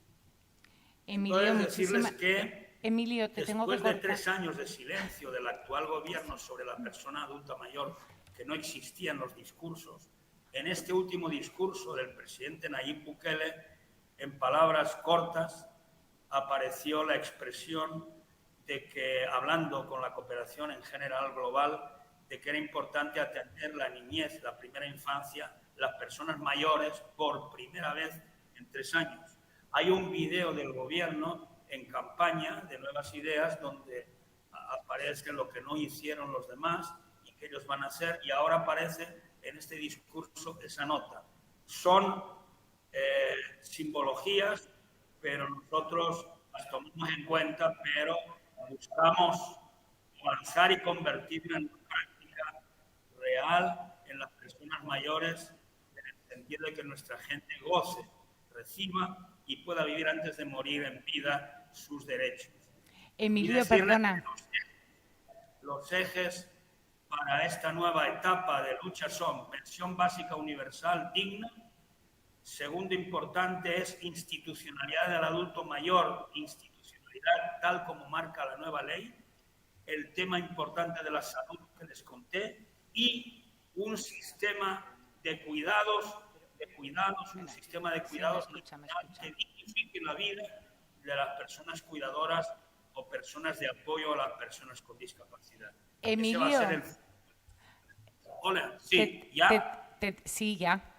Emilio, decirles que Emilio, te tengo que después de cortar. 3 años de silencio del actual gobierno sobre la persona adulta mayor, que no existía en los discursos, en este último discurso del presidente Nayib Bukele, en palabras cortas, apareció la expresión de que, hablando con la cooperación en general global, de que era importante atender la niñez, la primera infancia, las personas mayores, por primera vez en 3 años. Hay un video del gobierno en campaña de Nuevas Ideas donde aparece lo que no hicieron los demás y que ellos van a hacer, y ahora aparece en este discurso esa nota. Son simbologías, pero nosotros las tomamos en cuenta, pero buscamos avanzar y convertirla en una práctica real en las personas mayores, en el sentido de que nuestra gente goce, reciba y pueda vivir antes de morir en vida sus derechos. Emilio, perdona. Los ejes para esta nueva etapa de lucha son pensión básica universal digna. Segundo importante es institucionalidad del adulto mayor, institucionalidad tal como marca la nueva ley. El tema importante de la salud que les conté y un sistema de cuidados, un sistema de cuidados que dignifique la vida de las personas cuidadoras o personas de apoyo a las personas con discapacidad. Emilio. Ese va a ser el... Hola, sí, ¿ya? Sí, ya.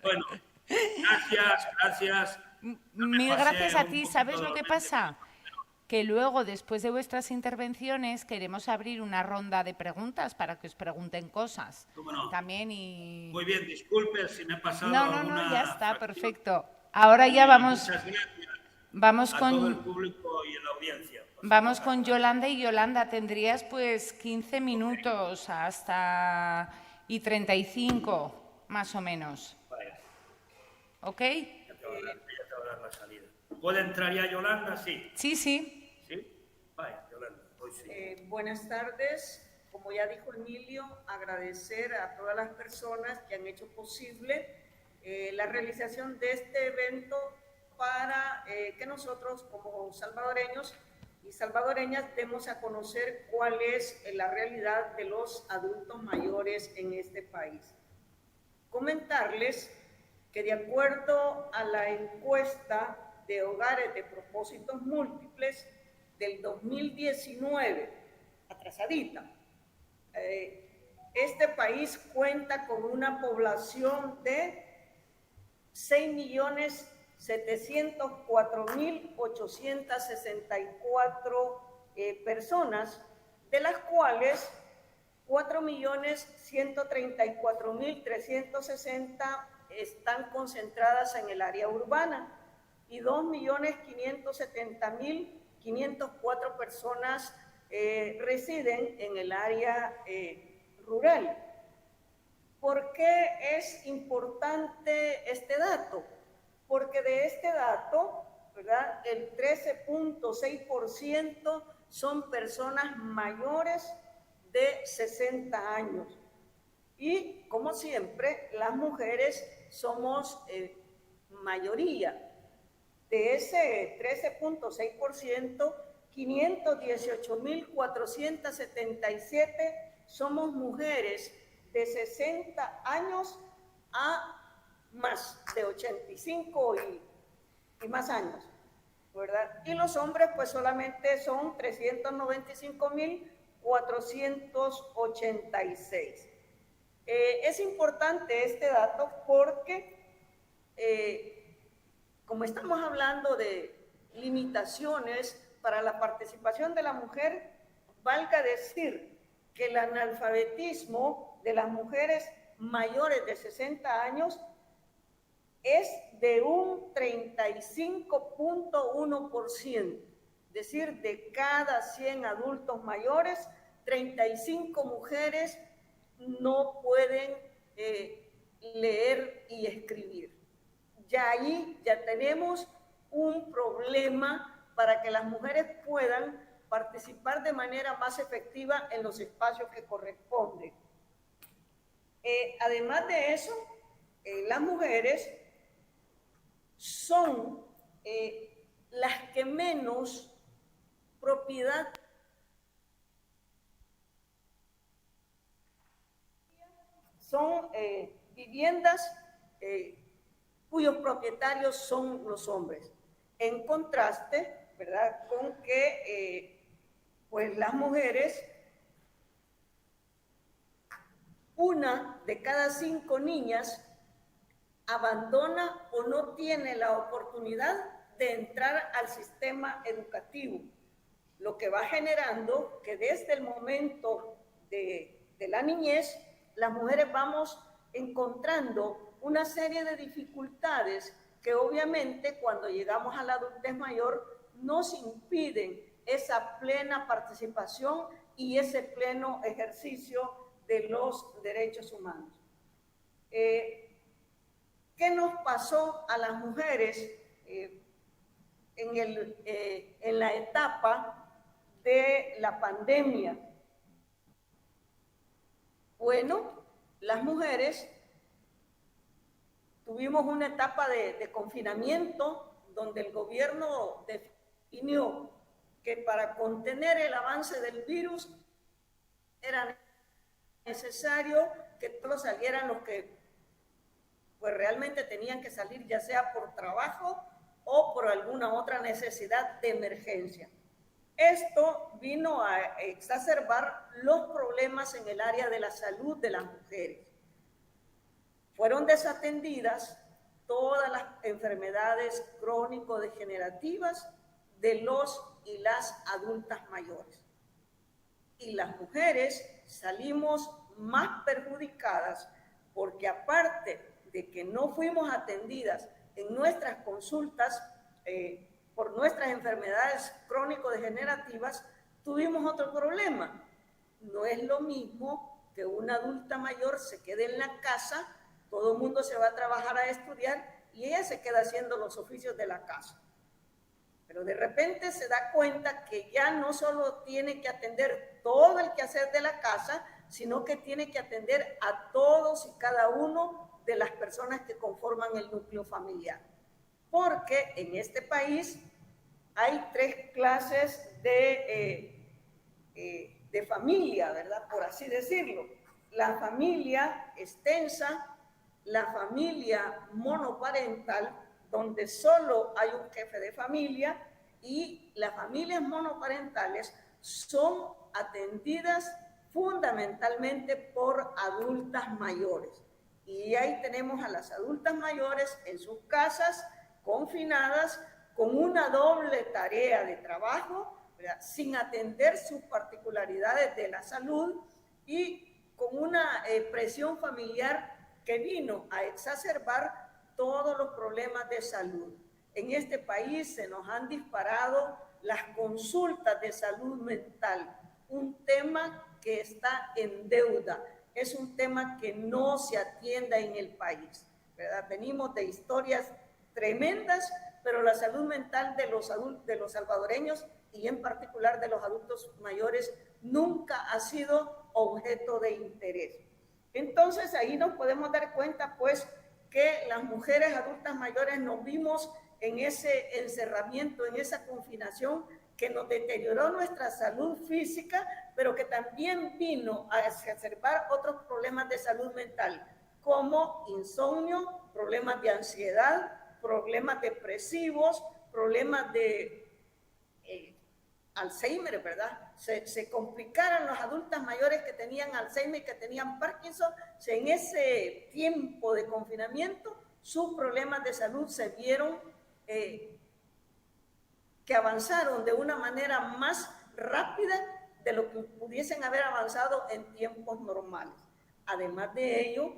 Bueno, gracias. Mil gracias a ti. ¿Sabes lo que pasa? Que luego, después de vuestras intervenciones, queremos abrir una ronda de preguntas para que os pregunten cosas. ¿Cómo no? También y... Muy bien, disculpe si me he pasado No, ya está, fracción. Perfecto. Ahora ya vamos... Muchas gracias Vamos a con... todo el público y la audiencia. Vamos con Yolanda y Yolanda, tendrías pues 15 minutos hasta y 35, más o menos. Vale. ¿Ok? Ya te va a dar la salida. ¿Puede entrar ya Yolanda? Sí. Sí. ¿Sí? Vaya, Yolanda, hoy sí. Buenas tardes. Como ya dijo Emilio, agradecer a todas las personas que han hecho posible la realización de este evento para que nosotros como salvadoreños y salvadoreñas demos a conocer cuál es la realidad de los adultos mayores en este país. Comentarles que de acuerdo a la encuesta de hogares de propósitos múltiples del 2019, atrasadita, este país cuenta con una población de 6.704.864 personas, de las cuales 4.134.360 están concentradas en el área urbana y 2.570.504 personas residen en el área rural. ¿Por qué es importante este dato? Porque de este dato, ¿verdad?, el 13.6% son personas mayores de 60 años. Y, como siempre, las mujeres somos mayoría. De ese 13.6%, 518.477 somos mujeres de 60 años a más, de 85 y más años, ¿verdad? Y los hombres pues solamente son 395.486. Es importante este dato porque como estamos hablando de limitaciones para la participación de la mujer, valga decir que el analfabetismo de las mujeres mayores de 60 años es de un 35.1%, es decir, de cada 100 adultos mayores, 35 mujeres no pueden leer y escribir. Ya ahí ya tenemos un problema para que las mujeres puedan participar de manera más efectiva en los espacios que corresponden. Además de eso, las mujeres son las que menos propiedad son viviendas cuyos propietarios son los hombres. En contraste, ¿verdad?, con que pues las mujeres, una de cada 5 niñas abandona o no tiene la oportunidad de entrar al sistema educativo, lo que va generando que desde el momento de la niñez, las mujeres vamos encontrando una serie de dificultades que obviamente cuando llegamos a la adultez mayor nos impiden esa plena participación y ese pleno ejercicio de los derechos humanos. ¿Qué nos pasó a las mujeres en la etapa de la pandemia? Bueno, las mujeres tuvimos una etapa de confinamiento donde el gobierno definió que para contener el avance del virus era necesario que todos salieran los que pues realmente tenían que salir, ya sea por trabajo o por alguna otra necesidad de emergencia. Esto vino a exacerbar los problemas en el área de la salud de las mujeres. Fueron desatendidas todas las enfermedades crónico-degenerativas de los y las adultas mayores. Y las mujeres salimos más perjudicadas porque aparte de que no fuimos atendidas en nuestras consultas por nuestras enfermedades crónico-degenerativas, tuvimos otro problema. No es lo mismo que una adulta mayor se quede en la casa, todo el mundo se va a trabajar a estudiar y ella se queda haciendo los oficios de la casa. Pero de repente se da cuenta que ya no solo tiene que atender todo el quehacer de la casa, sino que tiene que atender a todos y cada uno de las personas que conforman el núcleo familiar. Porque en este país hay 3 clases de familia, ¿verdad?, por así decirlo. La familia extensa, la familia monoparental, donde solo hay un jefe de familia, y las familias monoparentales son atendidas fundamentalmente por adultas mayores. Y ahí tenemos a las adultas mayores en sus casas, confinadas, con una doble tarea de trabajo, ¿verdad?, sin atender sus particularidades de la salud y con una presión familiar que vino a exacerbar todos los problemas de salud. En este país se nos han disparado las consultas de salud mental, un tema que está en deuda, es un tema que no se atiende en el país, ¿verdad? Venimos de historias tremendas, pero la salud mental de los salvadoreños y en particular de los adultos mayores nunca ha sido objeto de interés. Entonces ahí nos podemos dar cuenta pues que las mujeres adultas mayores nos vimos en ese encerramiento, en esa confinación que nos deterioró nuestra salud física, pero que también vino a exacerbar otros problemas de salud mental, como insomnio, problemas de ansiedad, problemas depresivos, problemas de Alzheimer, ¿verdad? Se complicaron los adultas mayores que tenían Alzheimer y que tenían Parkinson. En ese tiempo de confinamiento, sus problemas de salud se vieron que avanzaron de una manera más rápida de lo que pudiesen haber avanzado en tiempos normales. Además de ello,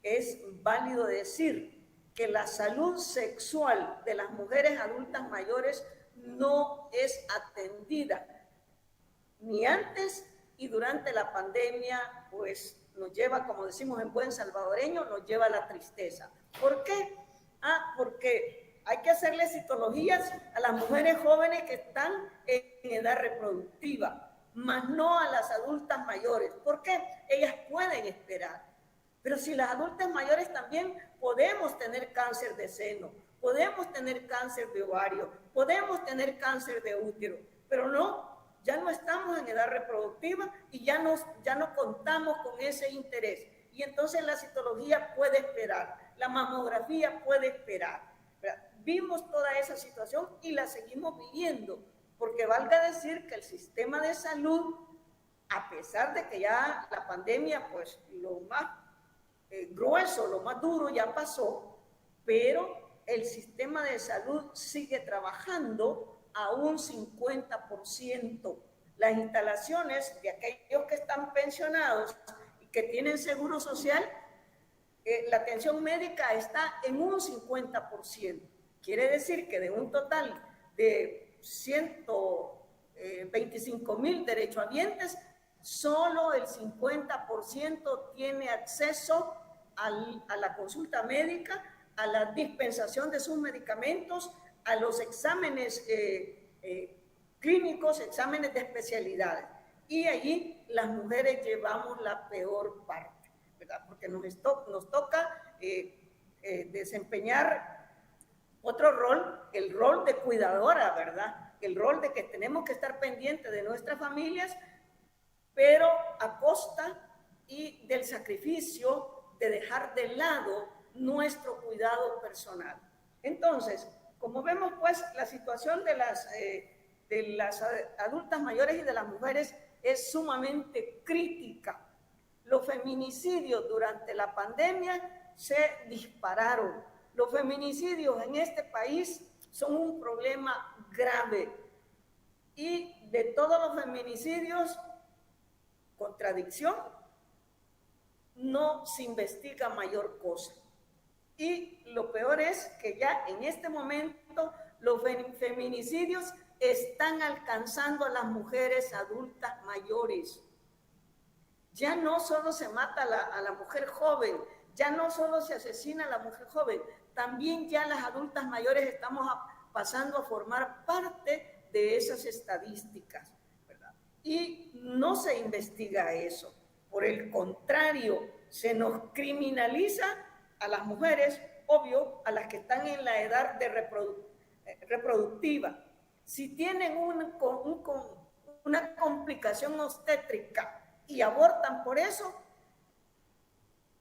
es válido decir que la salud sexual de las mujeres adultas mayores no es atendida ni antes y durante la pandemia, pues nos lleva, como decimos en buen salvadoreño, nos lleva a la tristeza. ¿Por qué? Porque hay que hacerle citologías a las mujeres jóvenes que están en edad reproductiva, más no a las adultas mayores. ¿Por qué? Ellas pueden esperar. Pero si las adultas mayores también podemos tener cáncer de seno, podemos tener cáncer de ovario, podemos tener cáncer de útero, pero no, ya no estamos en edad reproductiva y ya no contamos con ese interés. Y entonces la citología puede esperar, la mamografía puede esperar. Vimos toda esa situación y la seguimos viviendo, porque valga decir que el sistema de salud, a pesar de que ya la pandemia, pues lo más grueso, lo más duro ya pasó, pero el sistema de salud sigue trabajando a un 50%. Las instalaciones de aquellos que están pensionados y que tienen seguro social, la atención médica está en un 50%. Quiere decir que de un total de 125,000 derechohabientes, solo el 50% tiene acceso a la consulta médica, a la dispensación de sus medicamentos, a los exámenes clínicos, exámenes de especialidades. Y allí las mujeres llevamos la peor parte, ¿verdad? Porque nos toca desempeñar otro rol, el rol de cuidadora, ¿verdad? El rol de que tenemos que estar pendientes de nuestras familias, pero a costa y del sacrificio de dejar de lado nuestro cuidado personal. Entonces, como vemos, pues, la situación de las adultas mayores y de las mujeres es sumamente crítica. Los feminicidios durante la pandemia se dispararon. Los feminicidios en este país son un problema grave. Y de todos los feminicidios, contradicción, no se investiga mayor cosa. Y lo peor es que ya en este momento los feminicidios están alcanzando a las mujeres adultas mayores. Ya no solo se mata a la mujer joven, ya no solo se asesina a la mujer joven, también ya las adultas mayores estamos pasando a formar parte de esas estadísticas, ¿verdad? Y no se investiga eso. Por el contrario, se nos criminaliza a las mujeres, obvio, a las que están en la edad de reproductiva. Si tienen una complicación obstétrica y abortan por eso,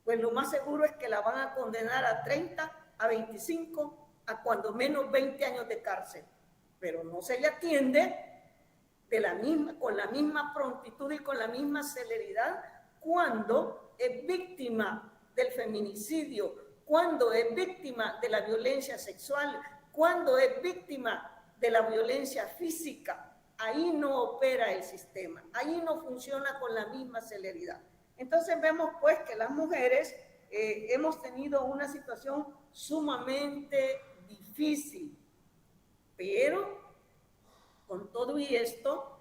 pues lo más seguro es que la van a condenar a 30, a 25, a cuando menos 20 años de cárcel. Pero no se le atiende con la misma prontitud y con la misma celeridad cuando es víctima del feminicidio, cuando es víctima de la violencia sexual, cuando es víctima de la violencia física. Ahí no opera el sistema, ahí no funciona con la misma celeridad. Entonces vemos pues que las mujeres hemos tenido una situación sumamente difícil, pero con todo y esto,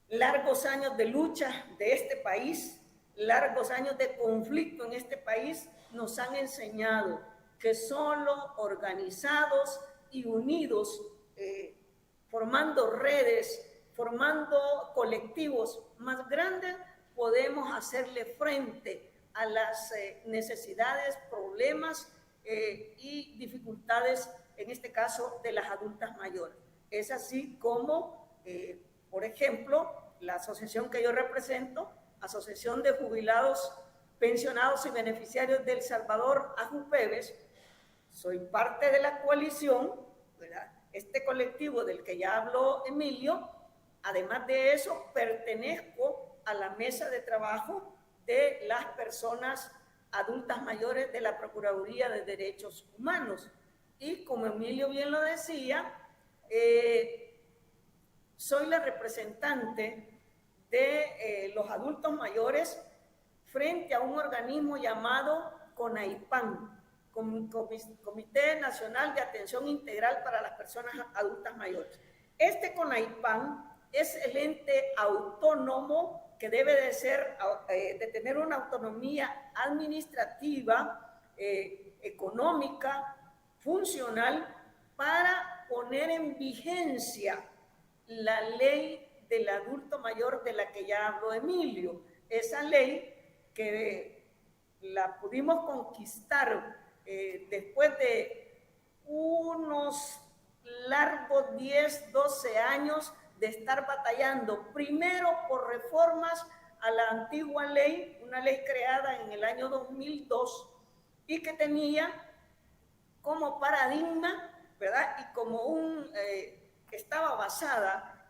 largos años de lucha de este país, largos años de conflicto en este país nos han enseñado que solo organizados y unidos, formando redes, formando colectivos más grandes, podemos hacerle frente a las necesidades, problemas y dificultades, en este caso, de las adultas mayores. Es así como, por ejemplo, la asociación que yo represento, Asociación de Jubilados, Pensionados y Beneficiarios de El Salvador, AJUPEBES, soy parte de la coalición, ¿verdad? Este colectivo del que ya habló Emilio. Además de eso, pertenezco a la mesa de trabajo de las personas adultas mayores de la Procuraduría de Derechos Humanos. Y como Emilio bien lo decía, soy la representante de los adultos mayores frente a un organismo llamado CONAIPAN, Comité Nacional de Atención Integral para las Personas Adultas Mayores. Este CONAIPAN es el ente autónomo que debe de tener una autonomía administrativa, económica, funcional, para poner en vigencia la ley del adulto mayor de la que ya habló Emilio. Esa ley que la pudimos conquistar después de unos largos 10, 12 años de estar batallando, primero por reformas a la antigua ley, una ley creada en el año 2002 y que tenía como paradigma, ¿verdad? Y como que estaba basada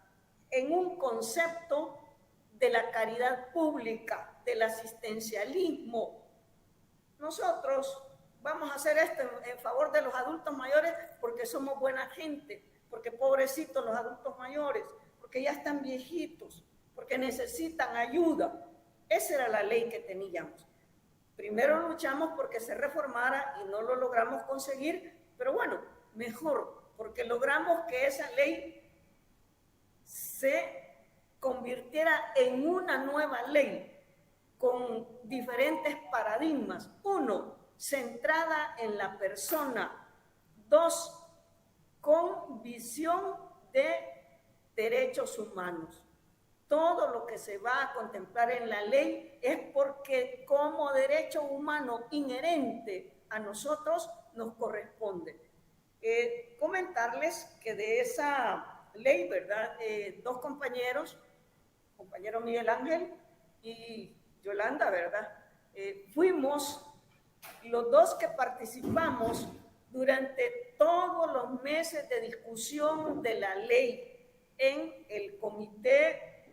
en un concepto de la caridad pública, del asistencialismo. Nosotros vamos a hacer esto en favor de los adultos mayores porque somos buena gente, porque pobrecitos los adultos mayores, porque ya están viejitos, porque necesitan ayuda. Esa era la ley que teníamos. Primero luchamos porque se reformara y no lo logramos conseguir, pero bueno, mejor, porque logramos que esa ley se convirtiera en una nueva ley con diferentes paradigmas. Uno, centrada en la persona. Dos, con visión de derechos humanos. Todo lo que se va a contemplar en la ley es porque como derecho humano inherente a nosotros nos corresponde. Comentarles que de esa ley, ¿verdad? Dos compañeros, compañero Miguel Ángel y Yolanda, ¿verdad? Fuimos los dos que participamos durante todos los meses de discusión de la ley en el comité,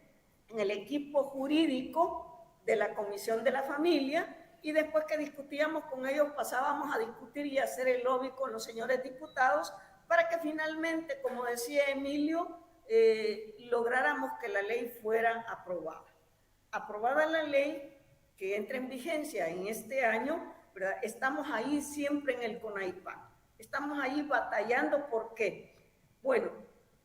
en el equipo jurídico de la Comisión de la Familia, y después que discutíamos con ellos pasábamos a discutir y hacer el lobby con los señores diputados para que finalmente, como decía Emilio, lográramos que la ley fuera aprobada. Aprobada la ley que entra en vigencia en este año, ¿verdad? Estamos ahí siempre en el CONAIPAN. Estamos ahí batallando. ¿Por qué? Bueno,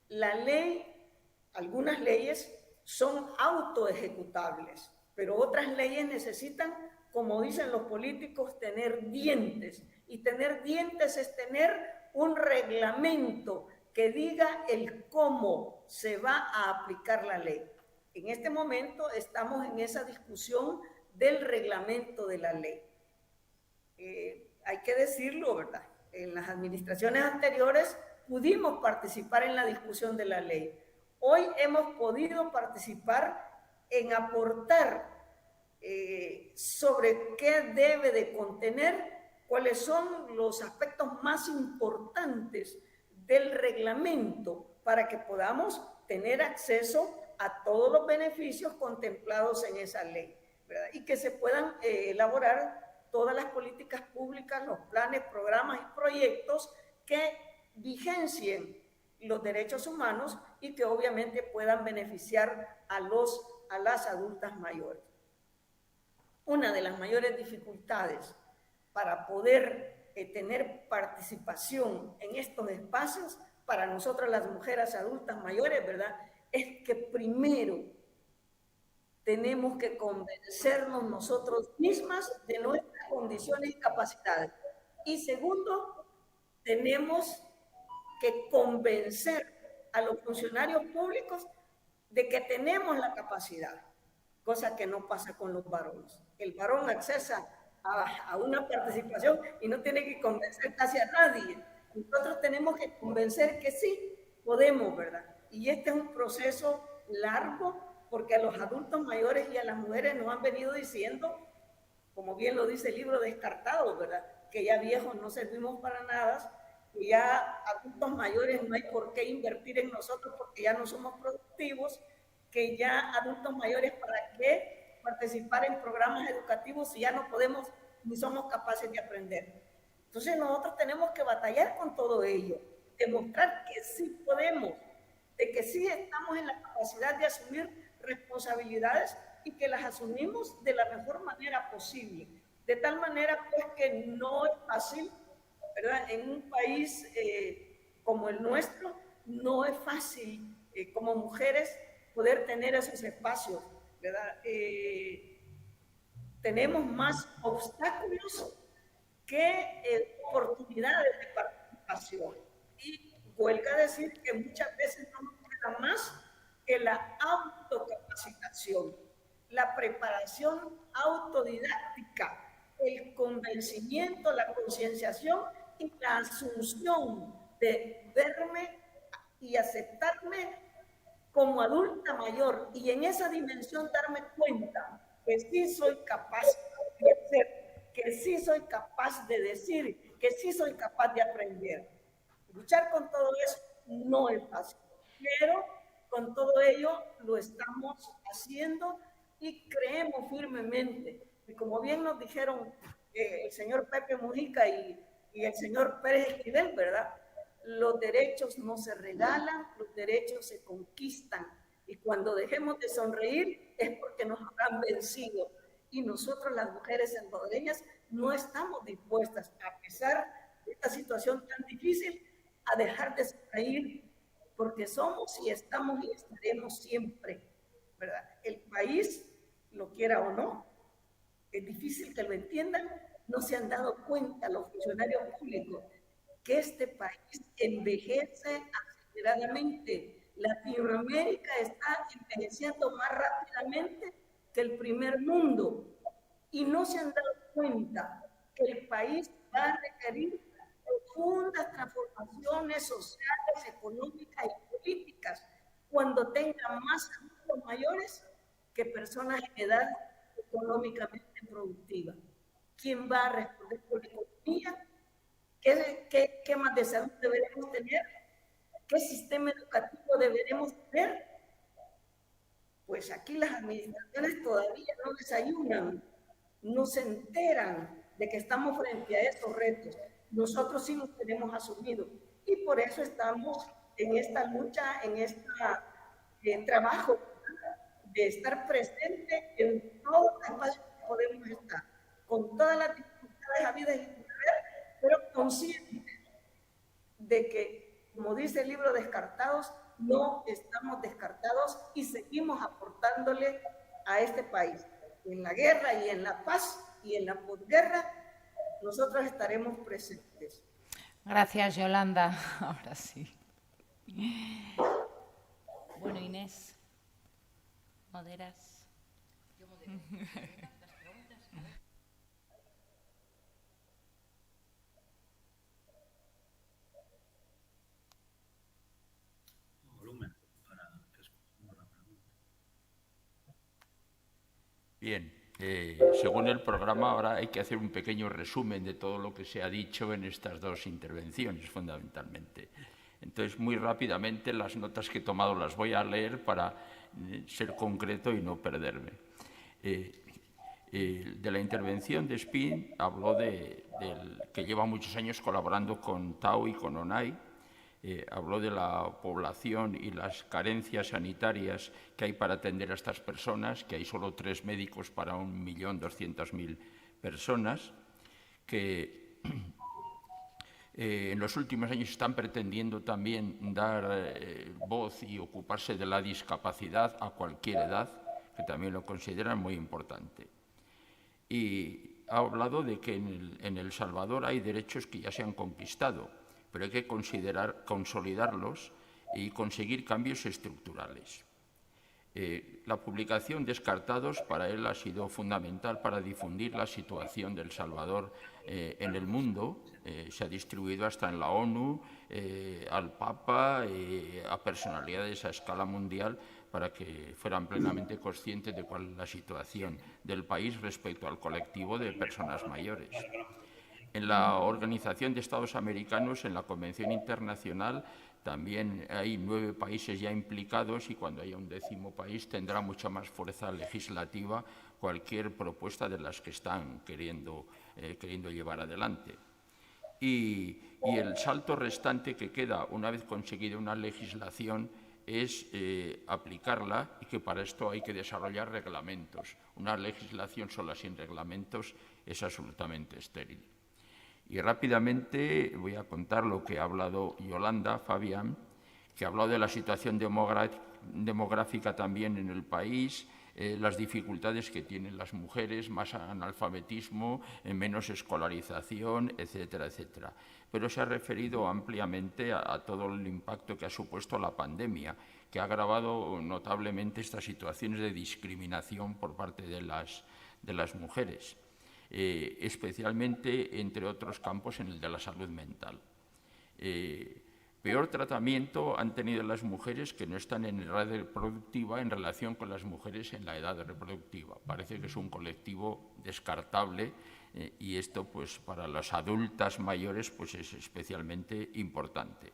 la ley, algunas leyes son autoejecutables, pero otras leyes necesitan, como dicen los políticos, tener dientes. Y tener dientes es tener un reglamento que diga el cómo se va a aplicar la ley. En este momento estamos en esa discusión del reglamento de la ley. Hay que decirlo, ¿verdad? En las administraciones anteriores pudimos participar en la discusión de la ley. Hoy hemos podido participar en aportar sobre qué debe de contener, cuáles son los aspectos más importantes del reglamento para que podamos tener acceso a todos los beneficios contemplados en esa ley, ¿verdad? Y que se puedan elaborar todas las políticas públicas, los planes, programas y proyectos que vigencien los derechos humanos y que obviamente puedan beneficiar a las adultas mayores. Una de las mayores dificultades para poder tener participación en estos espacios para nosotras las mujeres adultas mayores, ¿verdad? Es que primero tenemos que convencernos nosotros mismas de nuestras condiciones y capacidades. Y segundo, tenemos que convencer a los funcionarios públicos de que tenemos la capacidad, cosa que no pasa con los varones. El varón accesa a una participación y no tiene que convencer casi a nadie. Nosotros tenemos que convencer que sí podemos, ¿verdad? Y este es un proceso largo, porque a los adultos mayores y a las mujeres nos han venido diciendo, como bien lo dice el libro Descartados, ¿verdad? Que ya viejos no servimos para nada, que ya adultos mayores no hay por qué invertir en nosotros porque ya no somos productivos, que ya adultos mayores para qué participar en programas educativos si ya no podemos ni somos capaces de aprender. Entonces nosotros tenemos que batallar con todo ello, demostrar que sí podemos, de que sí estamos en la capacidad de asumir responsabilidades y que las asumimos de la mejor manera posible. De tal manera pues que no es fácil, ¿verdad? En un país como el nuestro, no es fácil como mujeres poder tener esos espacios, ¿verdad? Tenemos más obstáculos que oportunidades de participación. Y huelga decir que muchas veces no nos queda más que la autocapacitación, la preparación autodidáctica, el convencimiento, la concienciación y la asunción de verme y aceptarme como adulta mayor, y en esa dimensión darme cuenta que sí soy capaz de hacer, que sí soy capaz de decir, que sí soy capaz de aprender. Luchar con todo eso no es fácil, pero con todo ello lo estamos haciendo y creemos firmemente. Y como bien nos dijeron el señor Pepe Mujica y el señor Pérez Esquivel, ¿verdad? Los derechos no se regalan, los derechos se conquistan. Y cuando dejemos de sonreír es porque nos habrán vencido. Y nosotros, las mujeres salvadoreñas, no estamos dispuestas, a pesar de esta situación tan difícil, a dejar de sonreír, porque somos y estamos y estaremos siempre, ¿verdad? El país, lo quiera o no, es difícil que lo entiendan, no se han dado cuenta los funcionarios públicos que este país envejece aceleradamente. Latinoamérica está envejeciendo más rápidamente que el primer mundo y no se han dado cuenta que el país va a requerir profundas transformaciones sociales, económicas y políticas cuando tenga más adultos mayores que personas en edad económicamente productiva. ¿Quién va a responder por la economía? ¿Qué más de salud deberemos tener? ¿Qué sistema educativo deberemos tener? Pues aquí las administraciones todavía no desayunan, no se enteran de que estamos frente a estos retos. Nosotros sí los tenemos asumido y por eso estamos en esta lucha, en este trabajo de estar presente en todos los espacios que podemos estar, con todas las dificultades habidas y por haber, pero conscientes de que, como dice el libro Descartados, no estamos descartados y seguimos aportándole a este país. En la guerra y en la paz y en la posguerra, nosotros estaremos presentes. Gracias, Yolanda. Ahora sí. Bueno, Inés, ¿moderas? Yo modero. Las preguntas. Volumen para que escuchemos la pregunta. Bien, según el programa ahora hay que hacer un pequeño resumen de todo lo que se ha dicho en estas dos intervenciones, fundamentalmente. Entonces, muy rápidamente, las notas que he tomado las voy a leer para ser concreto y no perderme. De la intervención de Espín habló que lleva muchos años colaborando con TAU y con ONAI. Habló de la población y las carencias sanitarias que hay para atender a estas personas, que hay solo 3 médicos para 1.200.000 personas, que en los últimos años están pretendiendo también dar voz y ocuparse de la discapacidad a cualquier edad, que también lo consideran muy importante. Y ha hablado de que en El Salvador hay derechos que ya se han conquistado, pero hay que consolidarlos y conseguir cambios estructurales. La publicación Descartados para él ha sido fundamental para difundir la situación de El Salvador en el mundo. Se ha distribuido hasta en la ONU, al Papa, a personalidades a escala mundial, para que fueran plenamente conscientes de cuál es la situación del país respecto al colectivo de personas mayores. En la Organización de Estados Americanos, en la Convención Internacional, también hay 9 países ya implicados y cuando haya un 10º país tendrá mucha más fuerza legislativa cualquier propuesta de las que están queriendo llevar adelante. Y el salto restante que queda una vez conseguida una legislación es aplicarla y que para esto hay que desarrollar reglamentos. Una legislación sola sin reglamentos es absolutamente estéril. Y rápidamente voy a contar lo que ha hablado Yolanda Fabián, que ha hablado de la situación demográfica también en el país, las dificultades que tienen las mujeres, más analfabetismo, menos escolarización, etcétera, etcétera. Pero se ha referido ampliamente a todo el impacto que ha supuesto la pandemia, que ha agravado notablemente estas situaciones de discriminación por parte de las mujeres, especialmente, entre otros campos, en el de la salud mental. Peor tratamiento han tenido las mujeres que no están en edad reproductiva en relación con las mujeres en la edad reproductiva. Parece que es un colectivo descartable y esto, pues, para las adultas mayores, pues, es especialmente importante.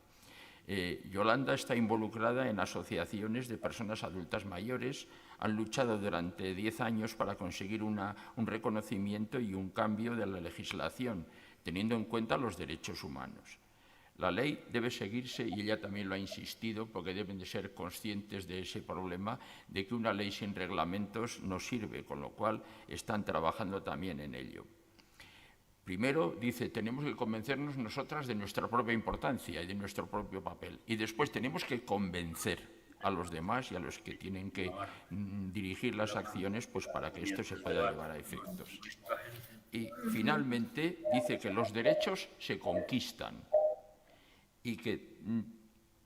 Yolanda está involucrada en asociaciones de personas adultas mayores. Han luchado durante 10 años para conseguir un reconocimiento y un cambio de la legislación, teniendo en cuenta los derechos humanos. La ley debe seguirse, y ella también lo ha insistido, porque deben de ser conscientes de ese problema, de que una ley sin reglamentos no sirve, con lo cual están trabajando también en ello. Primero, dice, tenemos que convencernos nosotras de nuestra propia importancia y de nuestro propio papel. Y después tenemos que convencer a los demás y a los que tienen que dirigir las acciones, pues, para que esto se pueda llevar a efectos. Y finalmente dice que los derechos se conquistan y que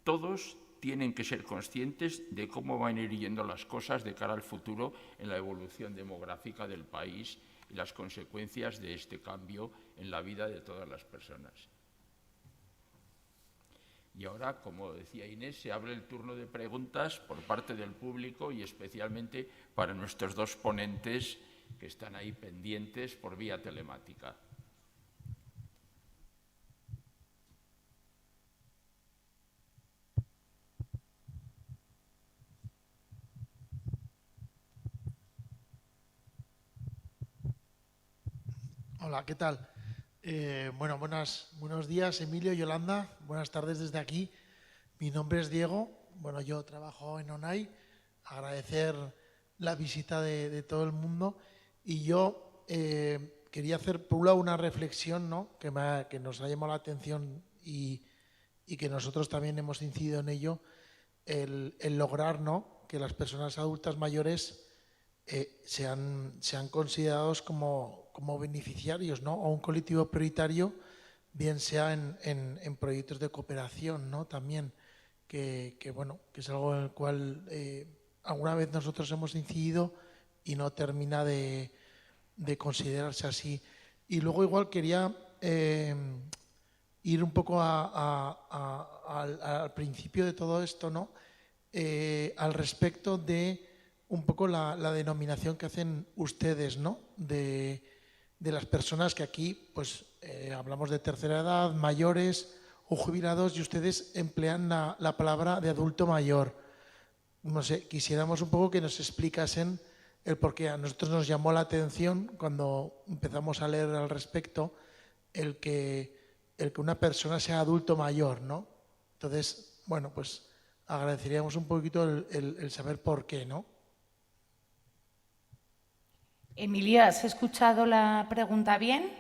todos tienen que ser conscientes de cómo van a ir yendo las cosas de cara al futuro en la evolución demográfica del país y las consecuencias de este cambio en la vida de todas las personas. Y ahora, como decía Inés, se abre el turno de preguntas por parte del público y especialmente para nuestros dos ponentes que están ahí pendientes por vía telemática. Hola, ¿qué tal? Bueno, buenos días, Emilio, Yolanda. Buenas tardes desde aquí. Mi nombre es Diego. Bueno, yo trabajo en ONAI. Agradecer la visita de todo el mundo. Y yo quería hacer, por un lado, una reflexión, ¿no?, que nos ha llamado la atención y que nosotros también hemos incidido en ello, el lograr, ¿no?, que las personas adultas mayores sean considerados como beneficiarios, ¿no?, o un colectivo prioritario, bien sea en proyectos de cooperación, ¿no?, también, que es algo en el cual alguna vez nosotros hemos incidido y no termina de considerarse así. Y luego igual quería ir un poco al principio de todo esto, ¿no?, al respecto de un poco la denominación que hacen ustedes, ¿no?, de las personas que aquí, pues, hablamos de tercera edad, mayores o jubilados, y ustedes emplean la palabra de adulto mayor. No sé, quisiéramos un poco que nos explicasen el por qué. A nosotros nos llamó la atención cuando empezamos a leer al respecto el que una persona sea adulto mayor, ¿no? Entonces, bueno, pues agradeceríamos un poquito el saber por qué, ¿no? Emilia, ¿has escuchado la pregunta bien?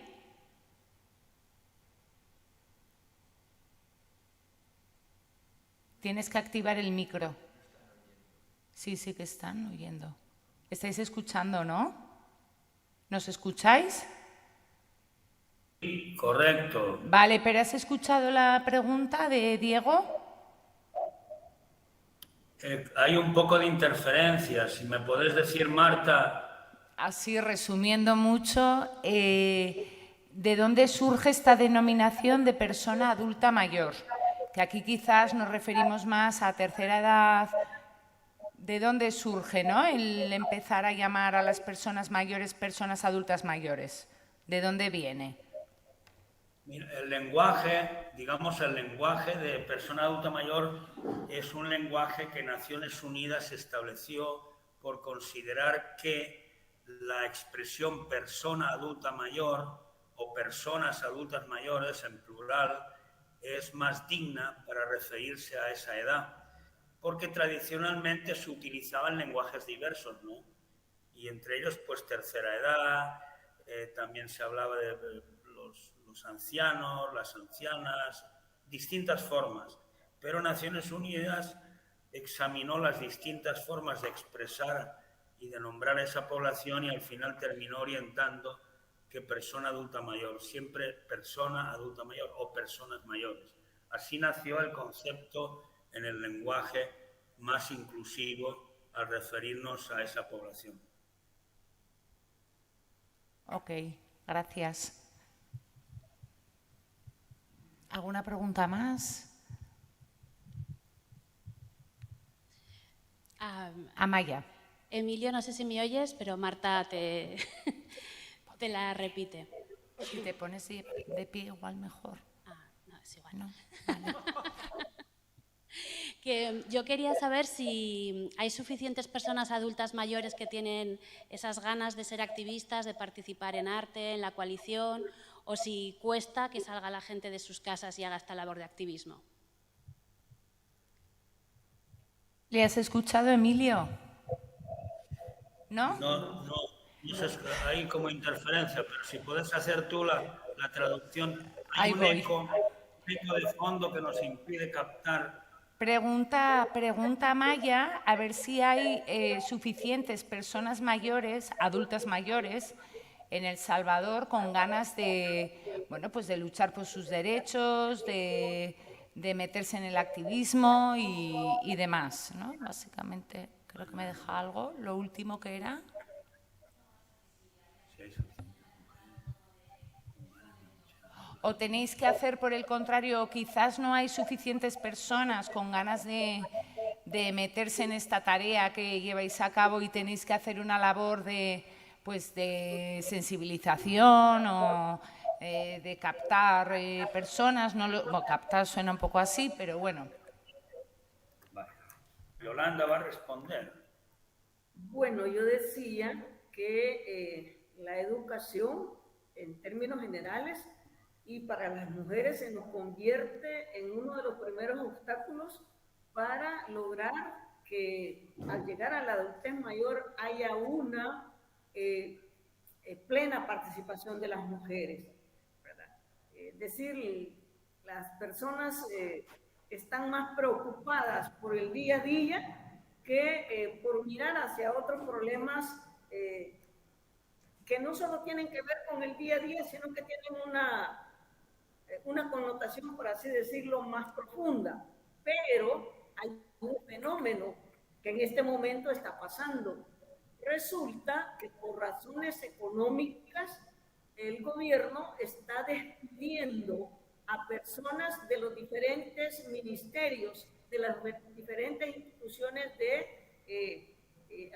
Tienes que activar el micro. Sí que están oyendo. ¿Estáis escuchando, no? ¿Nos escucháis? Sí, correcto. Vale, pero ¿has escuchado la pregunta de Diego? Hay un poco de interferencia. Si me podés decir, Marta. Así, resumiendo mucho, ¿de dónde surge esta denominación de persona adulta mayor? Que aquí quizás nos referimos más a tercera edad. ¿De dónde surge, ¿no?, el empezar a llamar a las personas mayores personas adultas mayores? ¿De dónde viene? Mira, el lenguaje, digamos, el lenguaje de persona adulta mayor es un lenguaje que Naciones Unidas estableció por considerar que la expresión persona adulta mayor o personas adultas mayores en plural es más digna para referirse a esa edad. porque tradicionalmente se utilizaban lenguajes diversos, ¿no? Y entre ellos, pues, tercera edad, también se hablaba de los ancianos, las ancianas, distintas formas. Pero Naciones Unidas examinó las distintas formas de expresar y de nombrar a esa población y al final terminó orientando que persona adulta mayor, siempre persona adulta mayor o personas mayores. Así nació el concepto en el lenguaje más inclusivo al referirnos a esa población. Ok, gracias. ¿Alguna pregunta más? Amaya. Emilio, no sé si me oyes, pero Marta te la repite. Si te pones de pie, igual mejor. No, es igual. ¿No? Vale. Que yo quería saber si hay suficientes personas adultas mayores que tienen esas ganas de ser activistas, de participar en arte, en la coalición, o si cuesta que salga la gente de sus casas y haga esta labor de activismo. ¿Le has escuchado, Emilio? ¿No? No sé, hay como interferencia, pero si puedes hacer tú la traducción. Hay un eco de fondo que nos impide captar. Pregunta Maya a ver si hay suficientes personas mayores, adultas mayores, en El Salvador con ganas de, bueno, pues de luchar por sus derechos, de meterse en el activismo y demás, ¿no? Básicamente, creo que me deja algo. Lo último que era. ¿O tenéis que hacer, por el contrario, quizás no hay suficientes personas con ganas de meterse en esta tarea que lleváis a cabo y tenéis que hacer una labor de sensibilización o de captar personas? Bueno, captar suena un poco así, pero bueno. Vale. Yolanda va a responder. Bueno, yo decía que la educación, en términos generales, y para las mujeres se nos convierte en uno de los primeros obstáculos para lograr que al llegar a la adultez mayor haya una plena participación de las mujeres, ¿verdad? Es decir, las personas están más preocupadas por el día a día que por mirar hacia otros problemas que no solo tienen que ver con el día a día, sino que tienen una connotación, por así decirlo, más profunda. Pero hay un fenómeno que en este momento está pasando. Resulta que por razones económicas el gobierno está despidiendo a personas de los diferentes ministerios, de las diferentes instituciones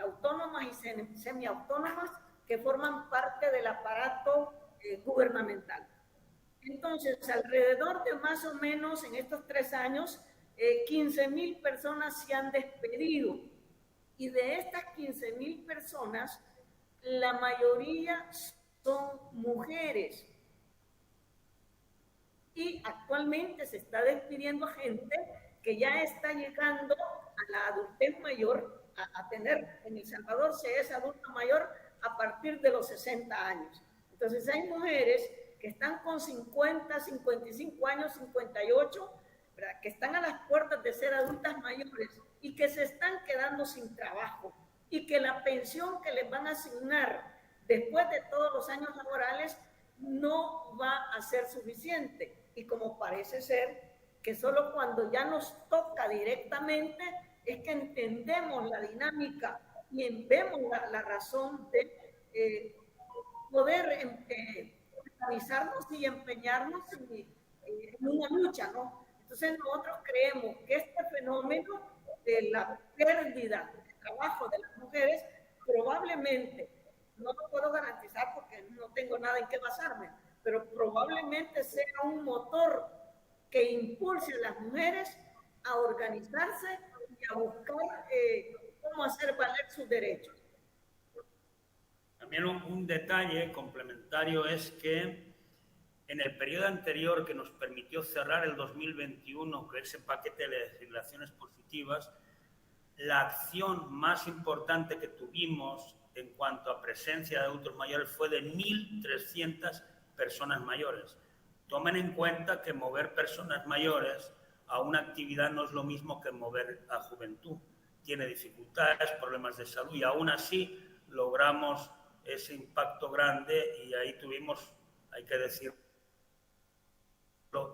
autónomas y semiautónomas que forman parte del aparato gubernamental. Entonces, alrededor de más o menos en estos 3 años, 15,000 personas se han despedido. Y de estas 15,000 personas, la mayoría son mujeres. Y actualmente se está despidiendo gente que ya está llegando a la adultez mayor, a tener, en El Salvador se es adulto mayor a partir de los 60 años. Entonces, hay mujeres que están con 50, 55 años, 58, ¿verdad?, que están a las puertas de ser adultas mayores y que se están quedando sin trabajo y que la pensión que les van a asignar después de todos los años laborales no va a ser suficiente. Y como parece ser que solo cuando ya nos toca directamente es que entendemos la dinámica y vemos la razón de poder organizarnos y empeñarnos en una lucha, ¿no? Entonces nosotros creemos que este fenómeno de la pérdida de trabajo de las mujeres probablemente, no lo puedo garantizar porque no tengo nada en qué basarme, pero probablemente sea un motor que impulse a las mujeres a organizarse y a buscar cómo hacer valer sus derechos. También un detalle complementario es que en el periodo anterior que nos permitió cerrar el 2021 con ese paquete de legislaciones positivas, la acción más importante que tuvimos en cuanto a presencia de adultos mayores fue de 1.300 personas mayores. Tomen en cuenta que mover personas mayores a una actividad no es lo mismo que mover a juventud. Tiene dificultades, problemas de salud y aún así logramos ese impacto grande y ahí tuvimos, hay que decirlo,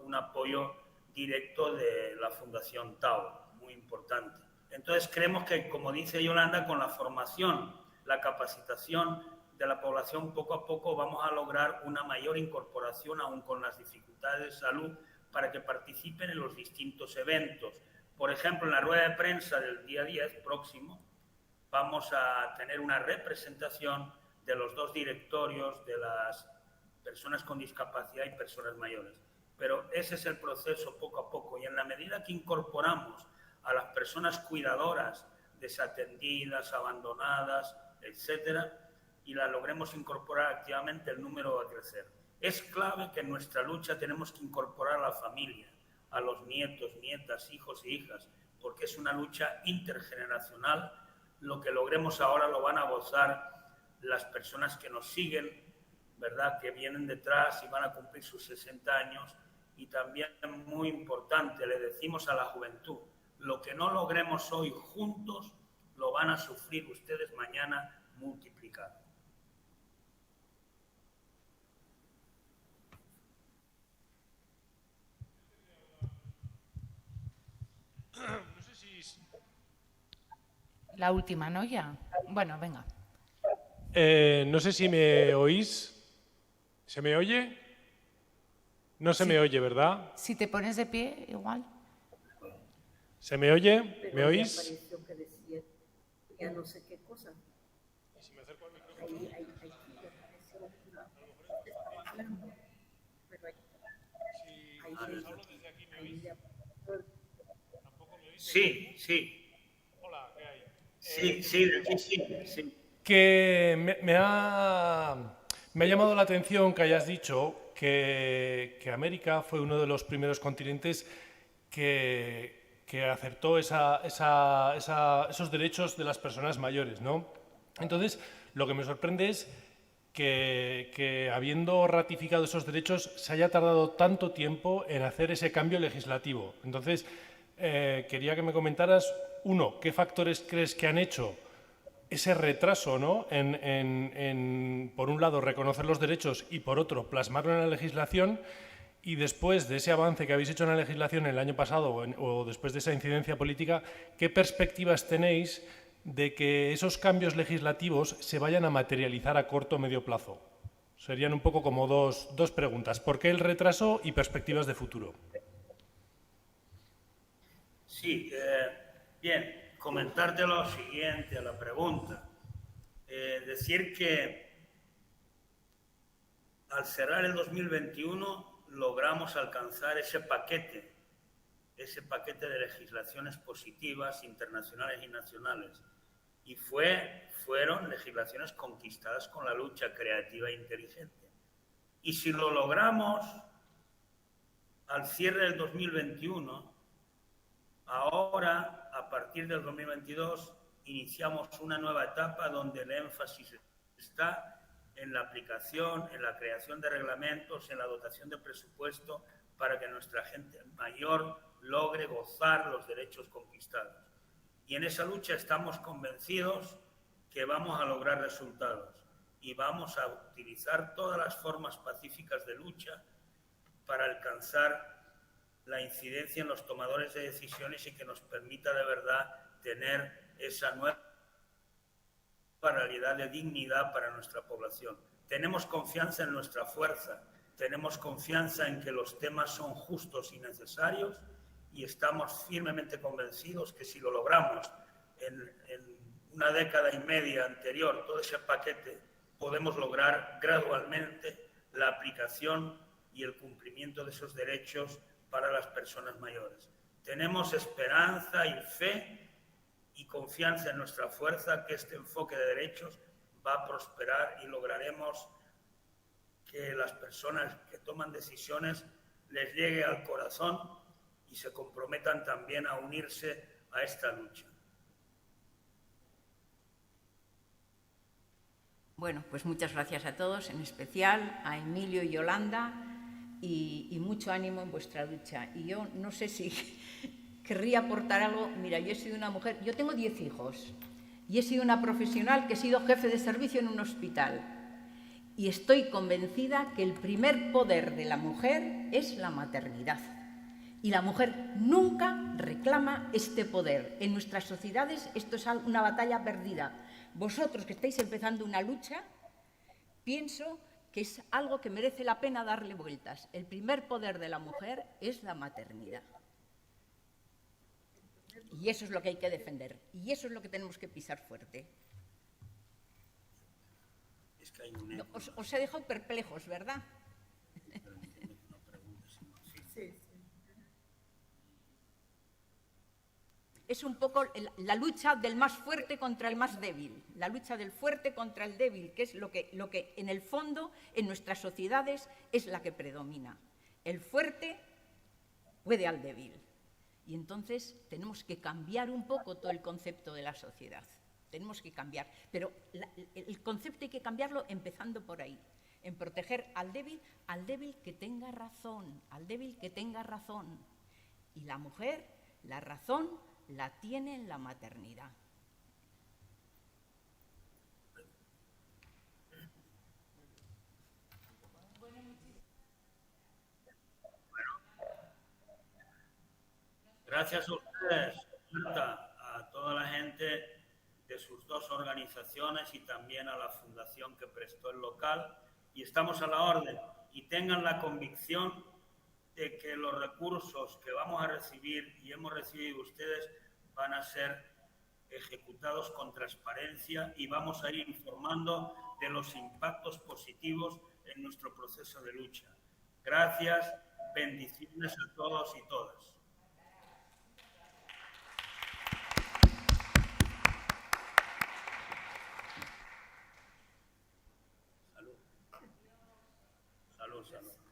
un apoyo directo de la Fundación Tao, muy importante. Entonces creemos que, como dice Yolanda, con la formación, la capacitación de la población, poco a poco vamos a lograr una mayor incorporación, aún con las dificultades de salud, para que participen en los distintos eventos. Por ejemplo, en la rueda de prensa del día 10 próximo, vamos a tener una representación de los 2 directorios de las personas con discapacidad y personas mayores. Pero ese es el proceso poco a poco y en la medida que incorporamos a las personas cuidadoras, desatendidas, abandonadas, etcétera, y las logremos incorporar activamente, el número va a crecer. Es clave que en nuestra lucha tenemos que incorporar a la familia, a los nietos, nietas, hijos e hijas, porque es una lucha intergeneracional. Lo que logremos ahora lo van a gozar las personas que nos siguen, ¿verdad?, que vienen detrás y van a cumplir sus 60 años. Y también, muy importante, le decimos a la juventud, lo que no logremos hoy juntos, lo van a sufrir ustedes mañana multiplicado. No sé si... La última, ¿no? Ya. Bueno, venga. no sé si me oís. ¿Se me oye? No se me oye, ¿verdad? Si te pones de pie, igual. ¿Se me oye? ¿Me oís? Apareció que decía ya no sé qué cosa. Si me acerco al micrófono. Sí, sí. Hola, ¿qué hay? Sí. Que me ha llamado la atención que hayas dicho que América fue uno de los primeros continentes que aceptó esos derechos de las personas mayores, ¿no? Entonces, lo que me sorprende es que habiendo ratificado esos derechos se haya tardado tanto tiempo en hacer ese cambio legislativo. Entonces, quería que me comentaras, uno, ¿qué factores crees que han hecho ese retraso, ¿no?, en, por un lado, reconocer los derechos y, por otro, plasmarlo en la legislación? Y después de ese avance que habéis hecho en la legislación el año pasado o después de esa incidencia política, ¿qué perspectivas tenéis de que esos cambios legislativos se vayan a materializar a corto o medio plazo? Serían un poco como dos preguntas. ¿Por qué el retraso y perspectivas de futuro? Sí, bien, comentarte lo siguiente a la pregunta. Decir que al cerrar el 2021 logramos alcanzar ese paquete de legislaciones positivas internacionales y nacionales. Y fueron legislaciones conquistadas con la lucha creativa e inteligente. Y si lo logramos al cierre del 2021, ahora, a partir del 2022, iniciamos una nueva etapa donde el énfasis está en la aplicación, en la creación de reglamentos, en la dotación de presupuesto para que nuestra gente mayor logre gozar los derechos conquistados. Y en esa lucha estamos convencidos que vamos a lograr resultados y vamos a utilizar todas las formas pacíficas de lucha para alcanzar la incidencia en los tomadores de decisiones y que nos permita de verdad tener esa nueva realidad de dignidad para nuestra población. Tenemos confianza en nuestra fuerza, tenemos confianza en que los temas son justos y necesarios y estamos firmemente convencidos que si lo logramos en una década y media anterior, todo ese paquete, podemos lograr gradualmente la aplicación y el cumplimiento de esos derechos para las personas mayores. Tenemos esperanza y fe y confianza en nuestra fuerza que este enfoque de derechos va a prosperar y lograremos que las personas que toman decisiones les llegue al corazón y se comprometan también a unirse a esta lucha. Bueno, pues muchas gracias a todos, en especial a Emilio y Yolanda, y mucho ánimo en vuestra lucha. Y yo no sé si querría aportar algo. Mira, yo he sido una mujer, yo tengo 10 hijos, y he sido una profesional que he sido jefe de servicio en un hospital. Y estoy convencida que el primer poder de la mujer es la maternidad. Y la mujer nunca reclama este poder. En nuestras sociedades esto es una batalla perdida. Vosotros que estáis empezando una lucha, pienso que es algo que merece la pena darle vueltas. El primer poder de la mujer es la maternidad. Y eso es lo que hay que defender. Y eso es lo que tenemos que pisar fuerte. Es que hay un eco. Os he dejado perplejos, ¿verdad? Es un poco la lucha del más fuerte contra el más débil, la lucha del fuerte contra el débil, que es lo que en el fondo en nuestras sociedades es la que predomina. El fuerte puede al débil. Y entonces tenemos que cambiar un poco todo el concepto de la sociedad. Tenemos que cambiar. Pero el concepto hay que cambiarlo empezando por ahí, en proteger al débil que tenga razón, al débil que tenga razón. Y la mujer, la razón la tiene en la maternidad. Gracias a ustedes, Marta, a toda la gente de sus dos organizaciones y también a la fundación que prestó el local. Y estamos a la orden. Y tengan la convicción de que los recursos que vamos a recibir y hemos recibido ustedes van a ser ejecutados con transparencia y vamos a ir informando de los impactos positivos en nuestro proceso de lucha. Gracias, bendiciones a todos y todas. Salud. Salud, salud.